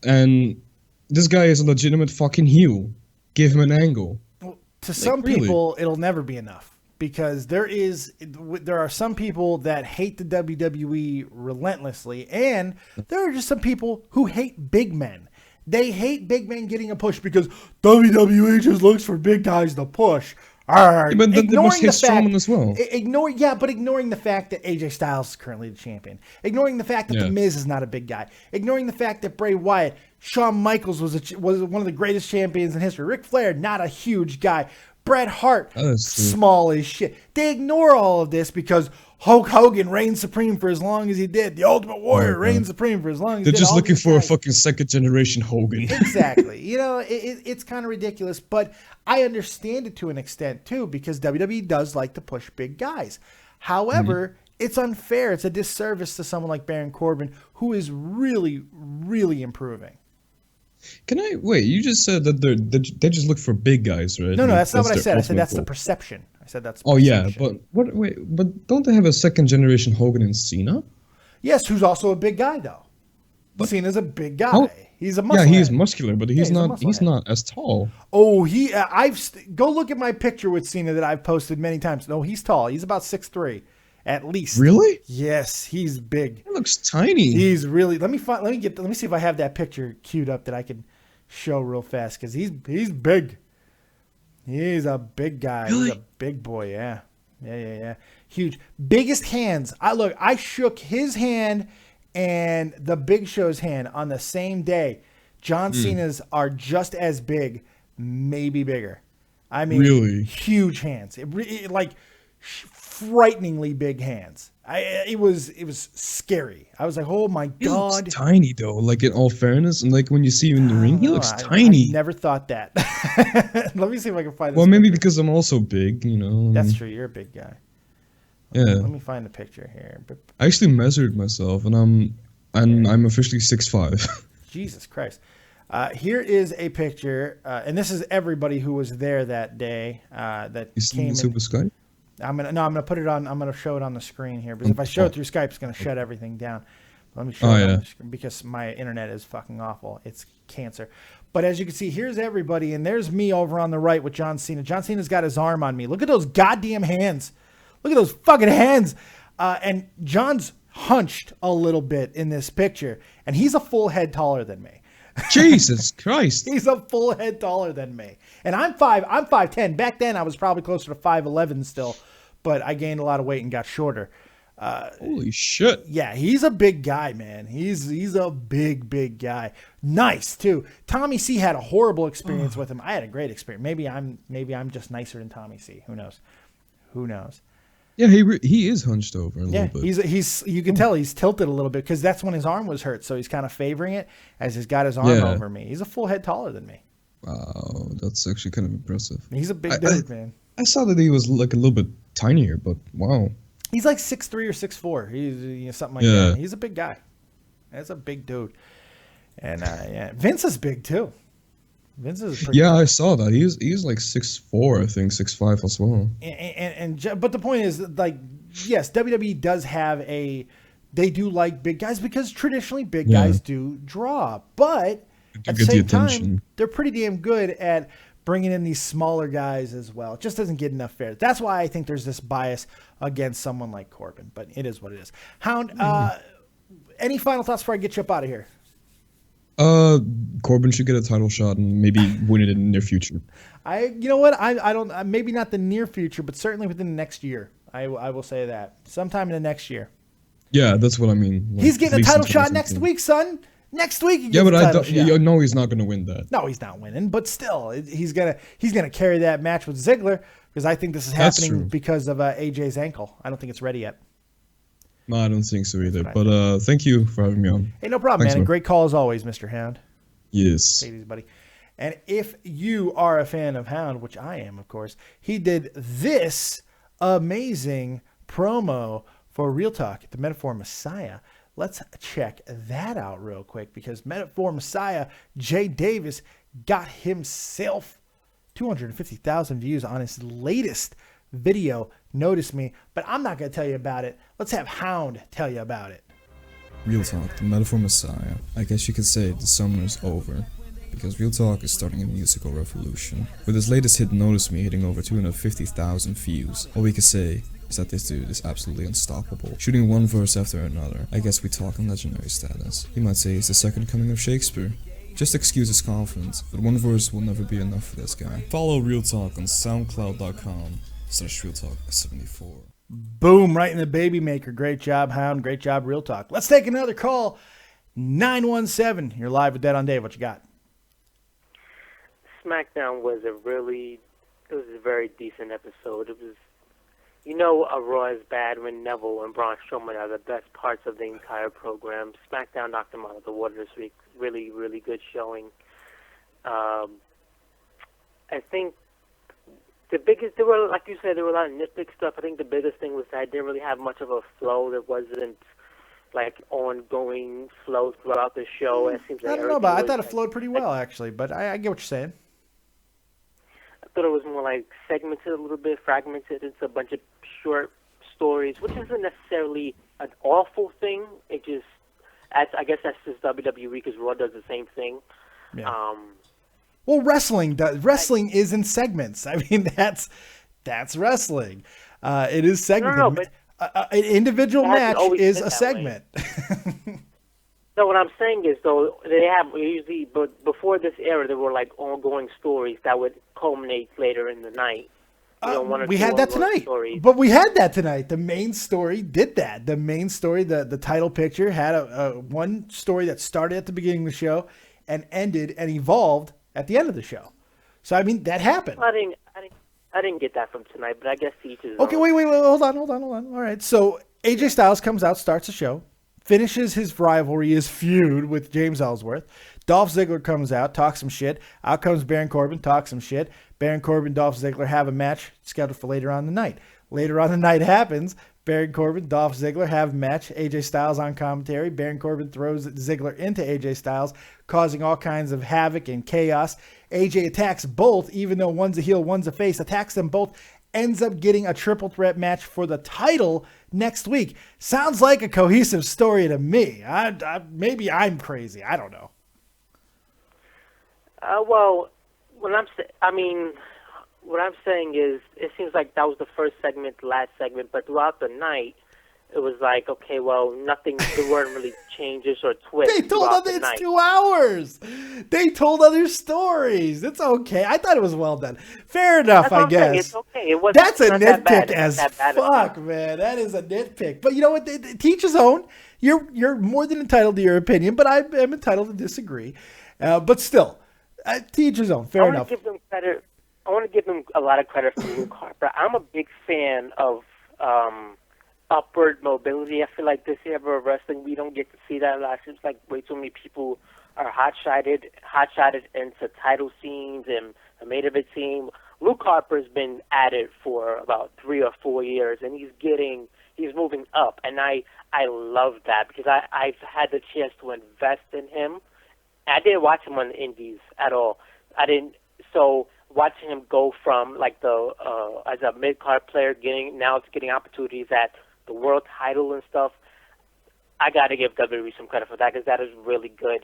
And this guy is a legitimate fucking heel. Give him an angle. To some people, it'll never be enough, because there are some people that hate the WWE relentlessly, and there are just some people who hate big men. They hate big men getting a push because WWE just looks for big guys to push. But then they must hate Strowman as well. Ignoring the fact that AJ Styles is currently the champion. Ignoring the fact that The Miz is not a big guy. Ignoring the fact that Bray Wyatt, Shawn Michaels was one of the greatest champions in history. Ric Flair, not a huge guy. Bret Hart, small as shit. They ignore all of this because Hulk Hogan reigned supreme for as long as he did. The Ultimate Warrior reigned supreme for as long as he did. They're just looking for a fucking second generation Hogan. Exactly. It's kind of ridiculous, but I understand it to an extent too, because WWE does like to push big guys. However, it's unfair. It's a disservice to someone like Baron Corbin, who is really, really improving. Can I wait? You just said that they just look for big guys, right? No, that's not what I said. I said that's the perception. I said that's. Oh yeah, but what? Wait, but don't they have a second generation Hogan and Cena? Yes, who's also a big guy though. But Cena's a big guy. He's a muscular. Yeah, he's muscular, but he's not. He's not as tall. Oh, go look at my picture with Cena that I've posted many times. No, he's tall. He's about 6'3", at least. Really? Yes, he's big. He looks tiny. He's really. Let me see if I have that picture queued up that I can show real fast, because he's big. He's a big guy. Really? He's a big boy. Yeah. Huge. Biggest hands. I shook his hand and the Big Show's hand on the same day. John Cena's are just as big, maybe bigger. I mean, really huge hands. Like frighteningly big hands. It was scary. I was like, oh my God. He looks tiny though. Like, in all fairness, and like when you see him in the ring, he looks tiny. I never thought that. Let me see if I can find this. Well, maybe because I'm also big, That's true. You're a big guy. Yeah. Let me find the picture here. I actually measured myself, and I'm officially 6'5". Jesus Christ. Here is a picture, and this is everybody who was there that day. That came in. Super Skype? I'm gonna put it on. I'm gonna show it on the screen here, because if I show it through Skype, it's gonna shut everything down. Let me show it on the screen, because my internet is fucking awful. It's cancer. But as you can see, here's everybody, and there's me over on the right with John Cena. John Cena's got his arm on me. Look at those goddamn hands. Look at those fucking hands. And John's hunched a little bit in this picture, and he's a full head taller than me. Jesus Christ. He's a full head taller than me. And I'm 5'10". Back then I was probably closer to 5'11" still, but I gained a lot of weight and got shorter. Holy shit. Yeah, he's a big guy, man. He's a big guy. Nice too. Tommy C had a horrible experience with him. I had a great experience. Maybe I'm just nicer than Tommy C. Who knows? Yeah, he is hunched over a little bit. He's you can tell he's tilted a little bit, because that's when his arm was hurt, so he's kind of favoring it as he's got his arm over me. He's a full head taller than me. Wow, that's actually kind of impressive. He's a big dude, man. I saw that he was like a little bit tinier, but wow. He's like 6'3" or 6'4". He's something like that. He's a big guy. That's a big dude. And Vince is big too. Vince is pretty big. I saw that. He's like 6'4", I think, 6'5" as well. But the point is, like, yes, WWE does have they do like big guys, because traditionally big guys do draw. But at the same time, they're pretty damn good at bringing in these smaller guys as well. It just doesn't get enough fair. That's why I think there's this bias against someone like Corbin. But it is what it is. Hound, any final thoughts before I get you up out of here? Corbin should get a title shot and maybe win it in the near future. You know what? I don't, maybe not the near future, but certainly within the next year. I will say that. Sometime in the next year. Yeah, that's what I mean. Like, he's getting a title shot next week, son. Next week. But I don't. You know, he's not going to win that. No, he's not winning. But still, he's gonna carry that match with Ziggler, because I think this is happening because of AJ's ankle. I don't think it's ready yet. No, I don't think so either. But thank you for having me on. Hey, no problem, man. And great call as always, Mr. Hound. Yes. Take it easy, buddy. And if you are a fan of Hound, which I am, of course, he did this amazing promo for Real Talk, the Metaphor Messiah. Let's check that out real quick, because Metaphor Messiah, Jay Davis, got himself 250,000 views on his latest video, Notice Me. But I'm not going to tell you about it. Let's have Hound tell you about it. Real Talk, the Metaphor Messiah. I guess you could say the summer is over. because Real Talk is starting a musical revolution. With his latest hit Notice Me hitting over 250,000 views, all we can say is that this dude is absolutely unstoppable, shooting one verse after another. I guess we talk on legendary status. You might say he's the second coming of Shakespeare. Just excuse his confidence, but one verse will never be enough for this guy. Follow Real Talk on SoundCloud.com/RealTalk74. Boom, right in the baby maker. Great job, Hound. Great job, Real Talk. Let's take another call. 917. You're live with Dead on Dave. What you got? SmackDown was a very decent episode. It was, a Raw is bad when Neville and Braun Strowman are the best parts of the entire program. SmackDown knocked them out of the water this week. Really, really good showing. I think there were, like you said, there were a lot of nitpick stuff. I think the biggest thing was that I didn't really have much of a flow. There wasn't like ongoing flow throughout the show. It seems like I don't know, but I thought it flowed pretty well, actually. But I get what you're saying. I thought it was more like segmented a little bit, fragmented into a bunch of short stories, which isn't necessarily an awful thing. It just, I guess that's just WWE because Raw does the same thing. Yeah. Well, wrestling is in segments. I mean, that's wrestling. It is segmented. No, but an individual match is a segment. No, what I'm saying is, though, they have usually, but before this era, there were like ongoing stories that would culminate later in the night. We had that tonight. But we had that tonight. The main story did that. The main story, the title picture, had a one story that started at the beginning of the show and ended and evolved at the end of the show. So, I mean, that happened. I didn't get that from tonight, but I guess each is okay, wait. Hold on. All right. So, AJ Styles comes out, starts the show, finishes his rivalry, his feud with James Ellsworth. Dolph Ziggler comes out, talks some shit. Out comes Baron Corbin, talks some shit. Baron Corbin, Dolph Ziggler have a match scheduled for later on the night. Later on the night happens. Baron Corbin, Dolph Ziggler have a match. AJ Styles on commentary. Baron Corbin throws Ziggler into AJ Styles, causing all kinds of havoc and chaos. AJ attacks both, even though one's a heel, one's a face, attacks them both, ends up getting a triple threat match for the title next week. Sounds like a cohesive story to me. Maybe I'm crazy. I don't know. Well, what I'm saying is, it seems like that was the first segment, last segment, but throughout the night, it was like, okay, well, nothing, there weren't really changes or twists. They told us it's 2 hours. They told other stories. It's okay. I thought it was well done. Fair enough, I guess. It's okay. That's a nitpick as fuck, man. That is a nitpick. But you know what? Teach his own. You're more than entitled to your opinion, but I am entitled to disagree. But still, teach his own. Fair enough. I want to give them a lot of credit for Luke Harper. I'm a big fan of upward mobility. I feel like this era of wrestling, we don't get to see that a lot. It seems like way too many people are hot-shotted into title scenes and a main event team. Luke Harper's been at it for about 3 or 4 years, and he's moving up, and I love that because I've had the chance to invest in him. I didn't watch him on the Indies at all. So watching him go from like as a mid-card player getting opportunities at the world title and stuff, I got to give WWE some credit for that because that is really good,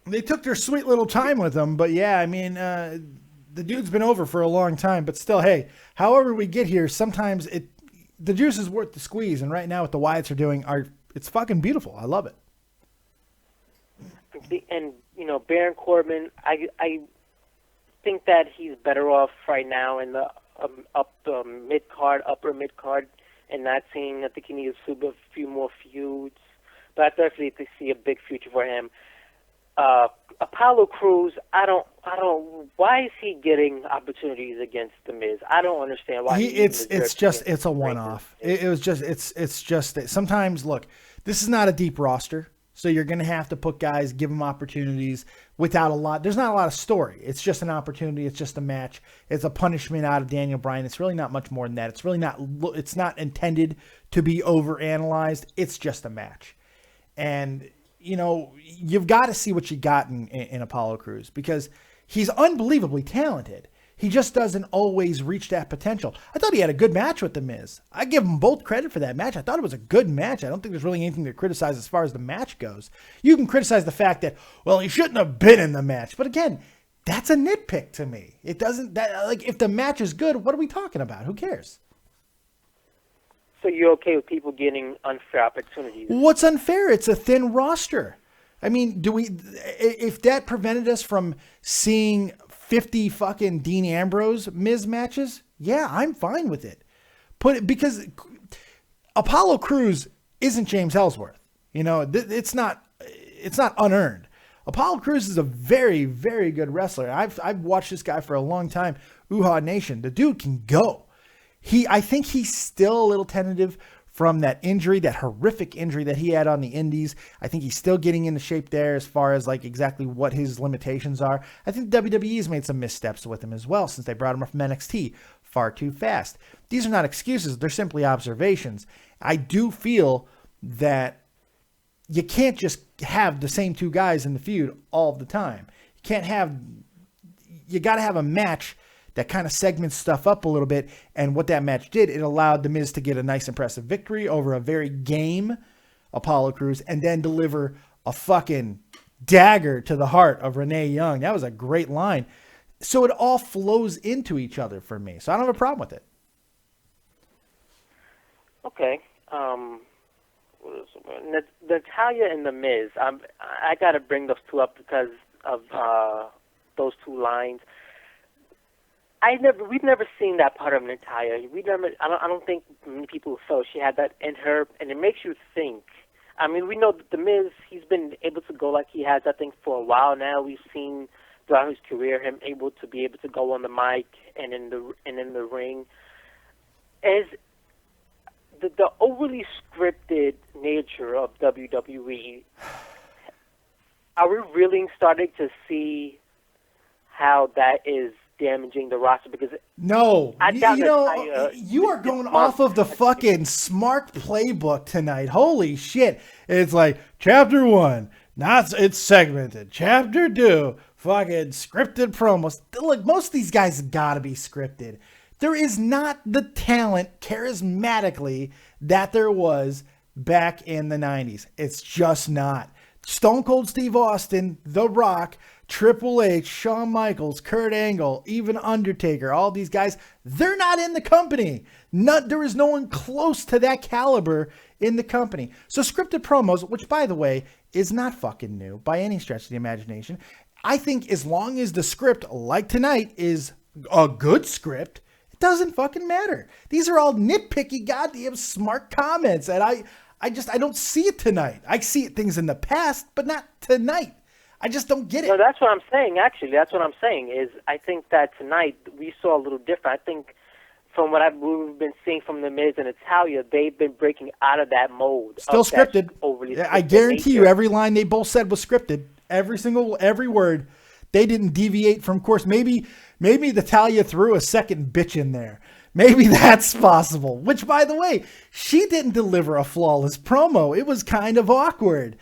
They took their sweet little time with him, but yeah, I mean, the dude's been over for a long time, but still, hey, however we get here, sometimes the juice is worth the squeeze, and right now what the Wyatts are doing, it's fucking beautiful. I love it. And, Baron Corbin, I think that he's better off right now in the upper mid-card, and not seeing. I think he needs a few more feuds, but I definitely see a big future for him. Apollo Cruz, I don't. Why is he getting opportunities against The Miz? I don't understand why. It's a one-off. It's just sometimes. Look, this is not a deep roster. So you're going to have to put guys, give them opportunities without a lot. There's not a lot of story. It's just an opportunity. It's just a match. It's a punishment out of Daniel Bryan. It's really not much more than that. It's not intended to be overanalyzed. It's just a match. And, you've got to see what you got in Apollo Cruz because he's unbelievably talented. He just doesn't always reach that potential. I thought he had a good match with The Miz. I give them both credit for that match. I thought it was a good match. I don't think there's really anything to criticize as far as the match goes. You can criticize the fact that, well, he shouldn't have been in the match. But again, that's a nitpick to me. It doesn't, if the match is good, what are we talking about? Who cares? So you're okay with people getting unfair opportunities? What's unfair? It's a thin roster. I mean, if that prevented us from seeing 50 fucking Dean Ambrose Miz matches, yeah, I'm fine with it. Because Apollo Cruz isn't James Ellsworth. You know, it's not unearned. Apollo Cruz is a very, very good wrestler. I've watched this guy for a long time. Uhaa Nation. The dude can go. I think he's still a little tentative from that injury, that horrific injury that he had on the indies. I think he's still getting into shape there as far as like exactly what his limitations are. I think WWE's made some missteps with him as well since they brought him up from NXT far too fast. These are not excuses. They're simply observations. I do feel that you can't just have the same two guys in the feud all the time. You got to have a match that kind of segments stuff up a little bit. And what that match did, it allowed The Miz to get a nice, impressive victory over a very game Apollo Cruz and then deliver a fucking dagger to the heart of Renee Young. That was a great line. So it all flows into each other for me. So I don't have a problem with it. Okay. Natalya and The Miz, I got to bring those two up because of those two lines. We've never seen that part of Natalya. I don't think many people felt she had that in her, and it makes you think. I mean, we know that The Miz, he's been able to go like he has, I think, for a while now. We've seen throughout his career him able to go on the mic and in the ring. As the overly scripted nature of WWE, are we really starting to see how that is damaging the roster? Because no, you are going off of the fucking Smart playbook tonight. Holy shit. It's like chapter 1, it's segmented. Chapter 2, fucking scripted promos. Look, most of these guys gotta be scripted. There is not the talent charismatically that there was back in the 90s. It's just not. Stone Cold Steve Austin, The Rock, Triple H, Shawn Michaels, Kurt Angle, even Undertaker, all these guys, they're not in the company. There is no one close to that caliber in the company. So scripted promos, which by the way, is not fucking new by any stretch of the imagination. I think as long as the script, like tonight, is a good script, it doesn't fucking matter. These are all nitpicky, goddamn smart comments, and I don't see it tonight. I see things in the past, but not tonight. I just don't get it. No, that's what I'm saying, actually. That's what I'm saying, is I think that tonight we saw a little different. I think from what we've been seeing from The Miz and Natalya, they've been breaking out of that mode. Still scripted. I guarantee you every line they both said was scripted. Every word. They didn't deviate from course. Maybe Natalya threw a second bitch in there. Maybe that's possible. Which, by the way, she didn't deliver a flawless promo. It was kind of awkward,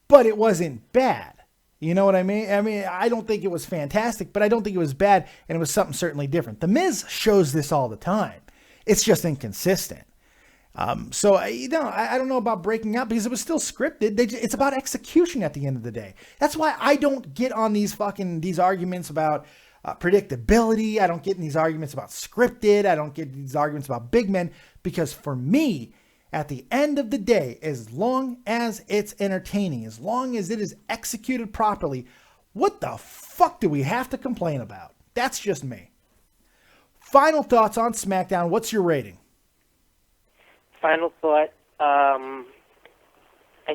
but it wasn't bad. You know what I mean? I don't think it was fantastic, but I don't think it was bad, and it was something certainly different. The Miz shows this all the time. It's just inconsistent. So I don't know about breaking up because it was still scripted. It's about execution at the end of the day. That's why I don't get on these arguments about predictability. I don't get in these arguments about scripted. I don't get these arguments about big men, because for me, at the end of the day, as long as it's entertaining, as long as it is executed properly, what the fuck do we have to complain about? That's just me. Final thoughts on SmackDown. What's your rating? Final thought. I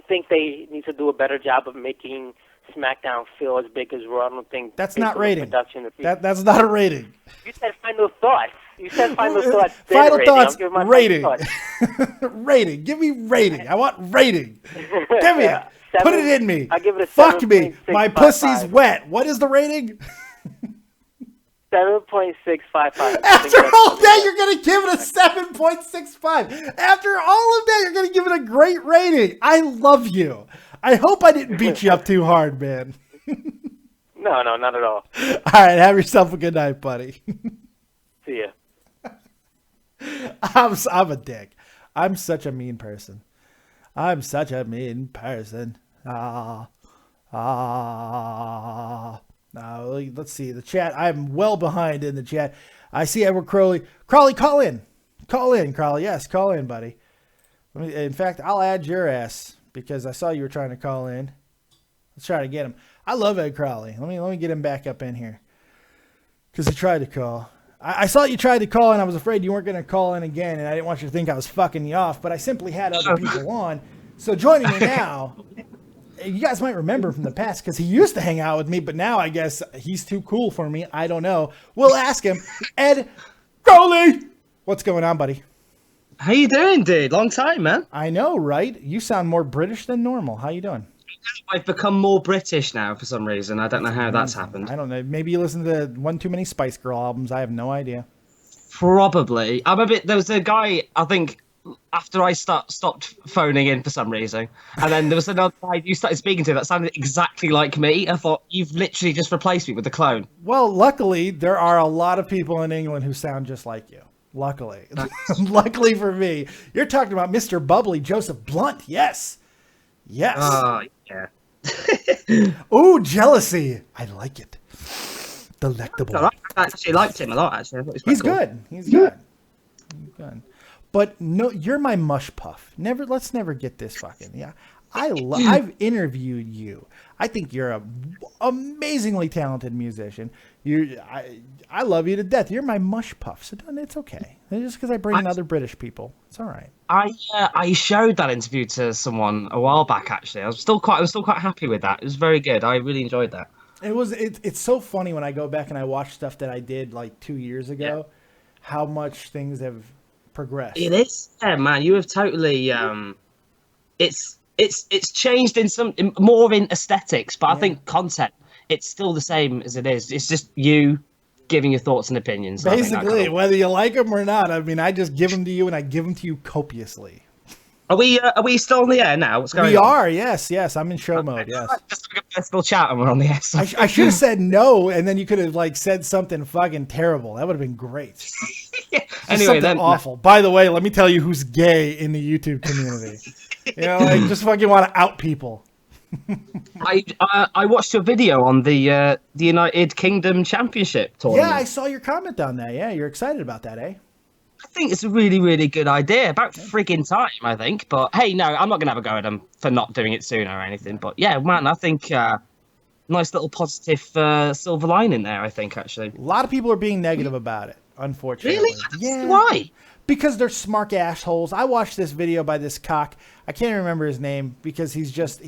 think they need to do a better job of making SmackDown feel as big as Raw. I don't think that's not rating. That's not a rating. You said final thoughts. You said final thoughts. Final thoughts. Rating. Rating. Give me rating. I want rating. Give me it. Put it in me. I'll give it a fuck me. My pussy's wet. What is the rating? 7.655. After all that, you're going to give it a 7.65. After all of that, you're going to give it a great rating. I love you. I hope I didn't beat you up too hard, man. No, not at all. All right, have yourself a good night, buddy. See ya. I'm a dick. I'm such a mean person. Let's see the chat. I'm well behind in the chat. I see Edward Crowley. Crowley, call in, Crowley. Yes, call in, buddy. In fact, I'll add your ass because I saw you were trying to call in. Let's try to get him. I love Ed Crowley. Let me get him back up in here because he tried to call. I saw you tried to call, and I was afraid you weren't going to call in again, and I didn't want you to think I was fucking you off, but I simply had other people on. So joining me now, you guys might remember from the past because he used to hang out with me, but now I guess he's too cool for me. I don't know. We'll ask him. Ed Crowley, what's going on, buddy? How you doing, dude? Long time, man. I know, right? You sound more British than normal. How you doing? I've become more British now for some reason. I don't know how that's happened. I don't know. Maybe you listen to one too many Spice Girl albums. I have no idea. Probably. I'm a bit. There was a guy, I think, after I stopped phoning in for some reason, and then there was another guy you started speaking to that sounded exactly like me. I thought, you've literally just replaced me with a clone. Well, luckily, there are a lot of people in England who sound just like you. Luckily. Luckily for me. You're talking about Mr. Bubbly, Joseph Blunt. Yes. Yes. Yeah. Ooh, jealousy. I like it. Delectable. I actually liked him a lot, actually. I thought he was quite cool. He's good. But no, you're my mush puff. Let's never get this fucking. Yeah. I've interviewed you. I think you're an amazingly talented musician. I love you to death. You're my mush puff. So it's okay. Just because I bring in other British people, it's all right. I showed that interview to someone a while back. Actually, I was still quite happy with that. It was very good. I really enjoyed that. It's so funny when I go back and I watch stuff that I did like 2 years ago, how much things have progressed. It is, yeah, man. You have totally. It's changed in more in aesthetics, but I think content, it's still the same as it is. It's just you giving your thoughts and opinions. Basically, whether you like them or not. I mean, I just give them to you, and I give them to you copiously. Are we still on the air now? What's going on? We are, yes. I'm in show mode, yes. Just a personal chat and we're on the air. I should have said no, and then you could have said something fucking terrible. That would have been great. Anyway, then awful. By the way, let me tell you who's gay in the YouTube community. Just fucking want to out people. I watched your video on the United Kingdom Championship tournament. Yeah, I saw your comment on that. Yeah, you're excited about that, eh? I think it's a really, really good idea. About friggin' time, I think. But hey, no, I'm not going to have a go at them for not doing it sooner or anything. But yeah, man, I think nice little positive silver lining there, I think, actually. A lot of people are being negative about it, unfortunately. Really? Yeah. Why? Because they're smart assholes. I watched this video by this cock. I can't remember his name because he's just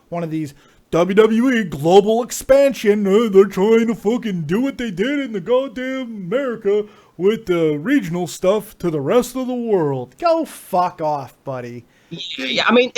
one of these WWE global expansion. They're trying to fucking do what they did in the goddamn America with the regional stuff to the rest of the world. Go fuck off, buddy. Yeah, I mean,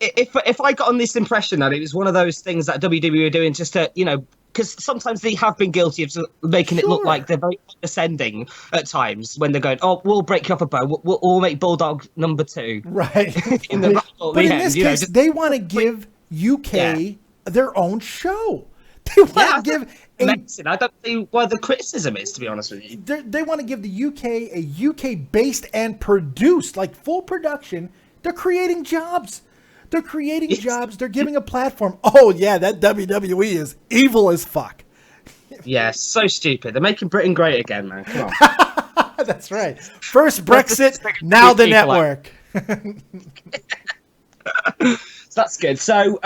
if I got on this impression that it was one of those things that WWE are doing just to, because sometimes they have been guilty of making it look like they're very condescending at times when they're going, oh, we'll break you off a bow. We'll make Bulldog number 2. Right. But in this case, they want to give UK their own show. They want to give... I don't see why the criticism is, to be honest with you. They want to give the UK a UK-based and produced, like full production. They're creating jobs. They're creating jobs. They're giving a platform. Oh, yeah, that WWE is evil as fuck. Yeah, so stupid. They're making Britain great again, man. Come on. That's right. First Brexit, now the network. So that's good. So,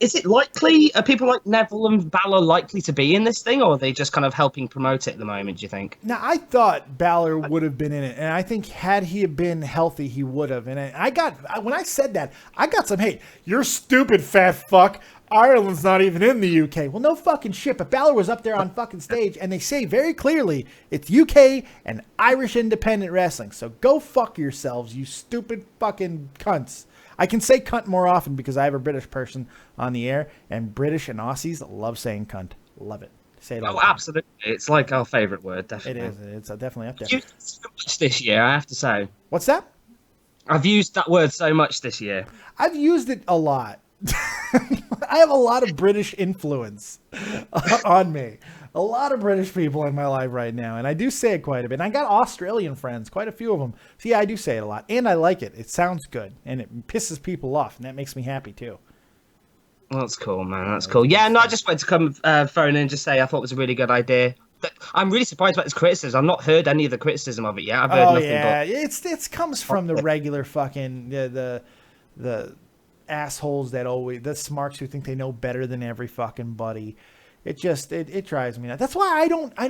is it likely? Are people like Neville and Balor likely to be in this thing, or are they just kind of helping promote it at the moment? Do you think? Now, I thought Balor would have been in it, and I think had he been healthy, he would have. And when I said that, I got some hate. You're stupid, fat fuck. Ireland's not even in the UK. Well, no fucking shit. But Balor was up there on fucking stage, and they say very clearly it's UK and Irish independent wrestling. So go fuck yourselves, you stupid fucking cunts. I can say cunt more often because I have a British person on the air, and British and Aussies love saying cunt. Love it. Say it all. Oh, absolutely. It's like our favourite word, definitely. It is. It's definitely up there. I've used it so much this year, I have to say. What's that? I've used that word so much this year. I've used it a lot. I have a lot of British influence on me. A lot of British people in my life right now, and I do say it quite a bit. And I got Australian friends, quite a few of them. So yeah, I do say it a lot, and I like it. It sounds good, and it pisses people off, and that makes me happy too. That's cool, man. That's cool. Yeah, no, I just wanted to come phone in and just say I thought it was a really good idea. I'm really surprised about this criticism. I've not heard any of the criticism of it yet. I've heard nothing. Yeah, but... it comes from the regular fucking the assholes that always the smarks who think they know better than every fucking buddy. It just it drives me nuts. That's why I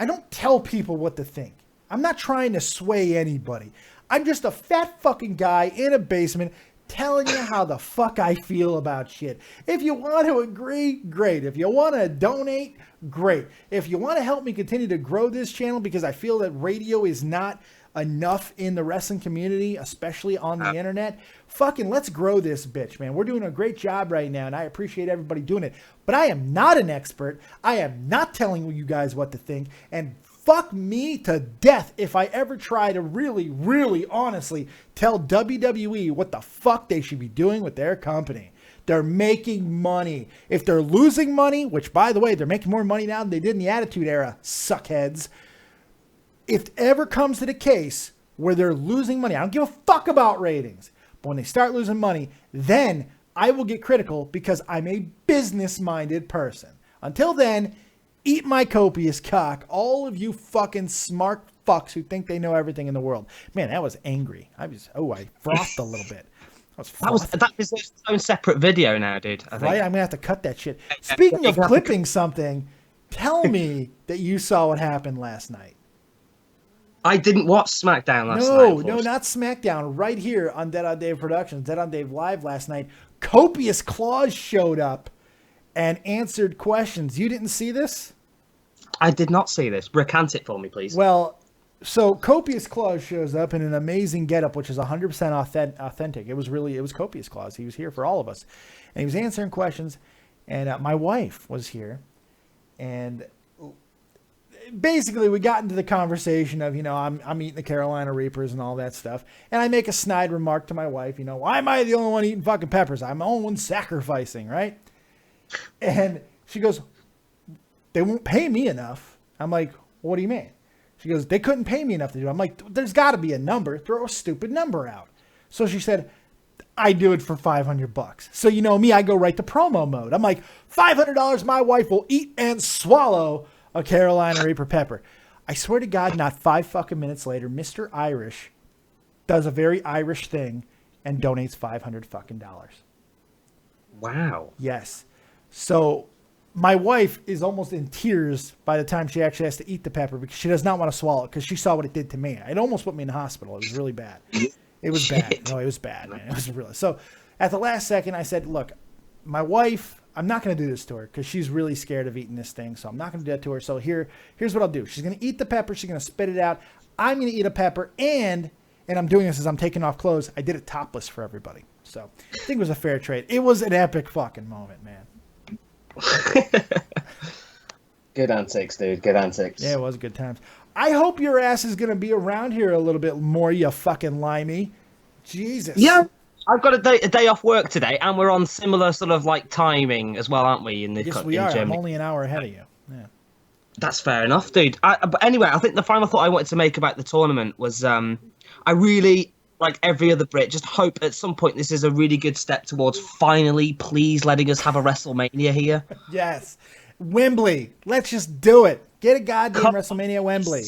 don't tell people what to think. I'm not trying to sway anybody. I'm just a fat fucking guy in a basement telling you how the fuck I feel about shit. If you want to agree, great. If you want to donate, great. If you want to help me continue to grow this channel, because I feel that radio is not enough in the wrestling community, especially on the internet, fucking let's grow this bitch, man. We're doing a great job right now, and I appreciate everybody doing it. But I am not an expert. I am not telling you guys what to think, and fuck me to death if I ever try to really, really honestly tell WWE what the fuck they should be doing with their company. They're making money. If they're losing money, which by the way, they're making more money now than they did in the Attitude Era, suckheads. If it ever comes to the case where they're losing money, I don't give a fuck about ratings, but when they start losing money, then I will get critical because I'm a business-minded person. Until then, eat my copious cock, all of you fucking smart fucks who think they know everything in the world. Man, that was angry. I frothed a little bit. That is its own separate video now, dude. I think. Right? I'm going to have to cut that shit. Speaking of clipping something, tell me that you saw what happened last night. I didn't watch SmackDown last night. No, not SmackDown. Right here on Dead on Dave Productions, Dead on Dave Live last night, Copious Claus showed up and answered questions. You didn't see this? I did not see this. Recant it for me, please. Well, so Copious Claus shows up in an amazing getup, which is 100% authentic. It was Copious Claus. He was here for all of us. And he was answering questions. And my wife was here. And basically, we got into the conversation of, I'm eating the Carolina Reapers and all that stuff. And I make a snide remark to my wife, why am I the only one eating fucking peppers? I'm the only one sacrificing, right? And she goes, they won't pay me enough. I'm like, what do you mean? She goes, they couldn't pay me enough to do it. I'm like, there's got to be a number. Throw a stupid number out. So she said, I do it for $500. So you know me, I go right to promo mode. I'm like, $500 my wife will eat and swallow a Carolina Reaper pepper. I swear to God, not 5 fucking minutes later, Mr. Irish does a very Irish thing and donates $500 fucking dollars. Wow. Yes. So my wife is almost in tears by the time she actually has to eat the pepper because she does not want to swallow it because she saw what it did to me. It almost put me in the hospital. It was really bad. It was bad. No, it was bad, man. It was really. So at the last second, I said, look, my wife, I'm not going to do this to her because she's really scared of eating this thing. So I'm not going to do that to her. So here's what I'll do. She's going to eat the pepper. She's going to spit it out. I'm going to eat a pepper. And I'm doing this as I'm taking off clothes. I did it topless for everybody. So I think it was a fair trade. It was an epic fucking moment, man. Good antics, dude. Good antics. Yeah, it was good times. I hope your ass is going to be around here a little bit more, you fucking limey. Jesus. Yeah. I've got a day off work today, and we're on similar sort of like timing as well, aren't we? Yes, we are. Germany. I'm only an hour ahead of you. Yeah. That's fair enough, dude. But anyway, I think the final thought I wanted to make about the tournament was I really, like every other Brit, just hope at some point this is a really good step towards finally, please, letting us have a WrestleMania here. Yes. Wembley. Let's just do it. Get a goddamn WrestleMania at Wembley.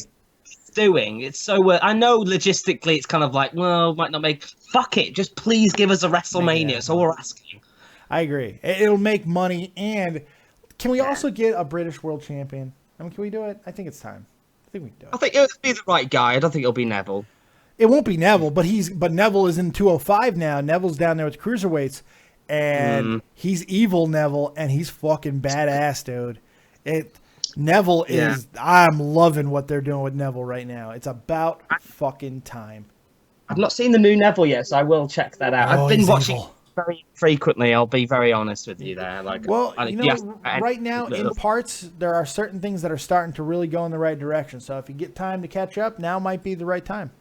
It's so I know logistically it's kind of like, well, might not make. Fuck it. Just please give us a WrestleMania. That's all we're asking. I agree. It'll make money. And can we also get a British world champion? I mean, can we do it? I think it's time. I think we can do it. I think it'll be the right guy. I don't think it'll be Neville. It won't be Neville, but Neville is in 205 now. Neville's down there with the cruiserweights, and he's evil Neville, and he's fucking badass, dude. Neville is. I'm loving what they're doing with Neville right now. It's about fucking time. I've not seen the new Neville yet, so I will check that out. I've been watching very frequently. I'll be very honest with you there. Right now in parts there are certain things that are starting to really go in the right direction. So if you get time to catch up, now might be the right time.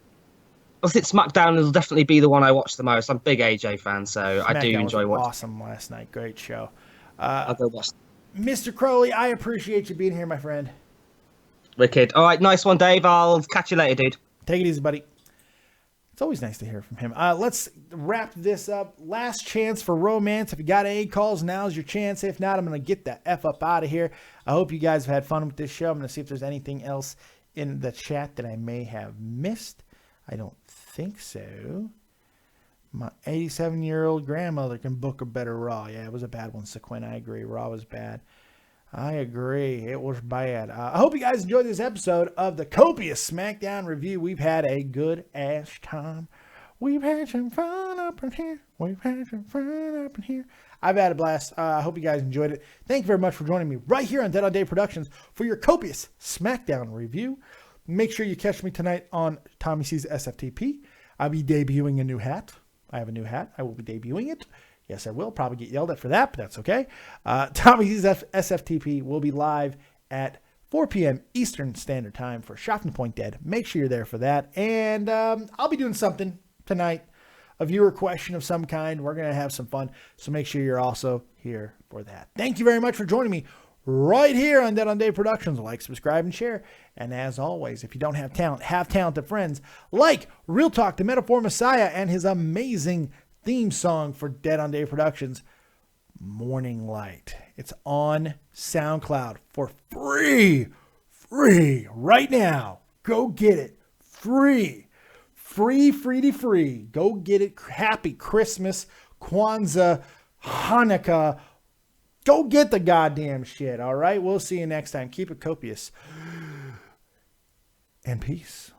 I think SmackDown will definitely be the one I watch the most. I'm a big AJ fan, so I do SmackDown enjoy was watching. awesome last night. Great show. I'll go watch. Mr. Crowley, I appreciate you being here, my friend. Wicked. All right, nice one, Dave. I'll catch you later, dude. Take it easy, buddy. It's always nice to hear from him. Let's wrap this up. Last chance for romance. If you got any calls, now's your chance. If not, I'm going to get the F up out of here. I hope you guys have had fun with this show. I'm going to see if there's anything else in the chat that I may have missed. I don't think so. My 87-year-old grandmother can book a better Raw. Yeah, it was a bad one, Sequin. I agree. Raw was bad. I agree. It was bad. I hope you guys enjoyed this episode of the copious SmackDown review. We've had a good-ass time. We've had some fun up in here. We've had some fun up in here. I've had a blast. I hope you guys enjoyed it. Thank you very much for joining me right here on Dead on Day Productions for your copious SmackDown review. Make sure you catch me tonight on Tommy C's SFTP. I'll be debuting a new hat. I have a new hat. I will be debuting it. Yes, I will. Probably get yelled at for that, but that's okay. Tommy C's SFTP will be live at 4 p.m. Eastern Standard Time for Shocking Point Dead. Make sure you're there for that. And I'll be doing something tonight, a viewer question of some kind. We're going to have some fun, so make sure you're also here for that. Thank you very much for joining me right here on Dead on Day Productions. Like, subscribe, and share. And as always, if you don't have talent, have talented friends like Real Talk, the Metaphor Messiah, and his amazing theme song for Dead on Day Productions, Morning Light. It's on SoundCloud for free right now. Go get it. Free. Go get it. Happy Christmas, Kwanzaa, Hanukkah. Go get the goddamn shit, all right? We'll see you next time. Keep it copious. And peace.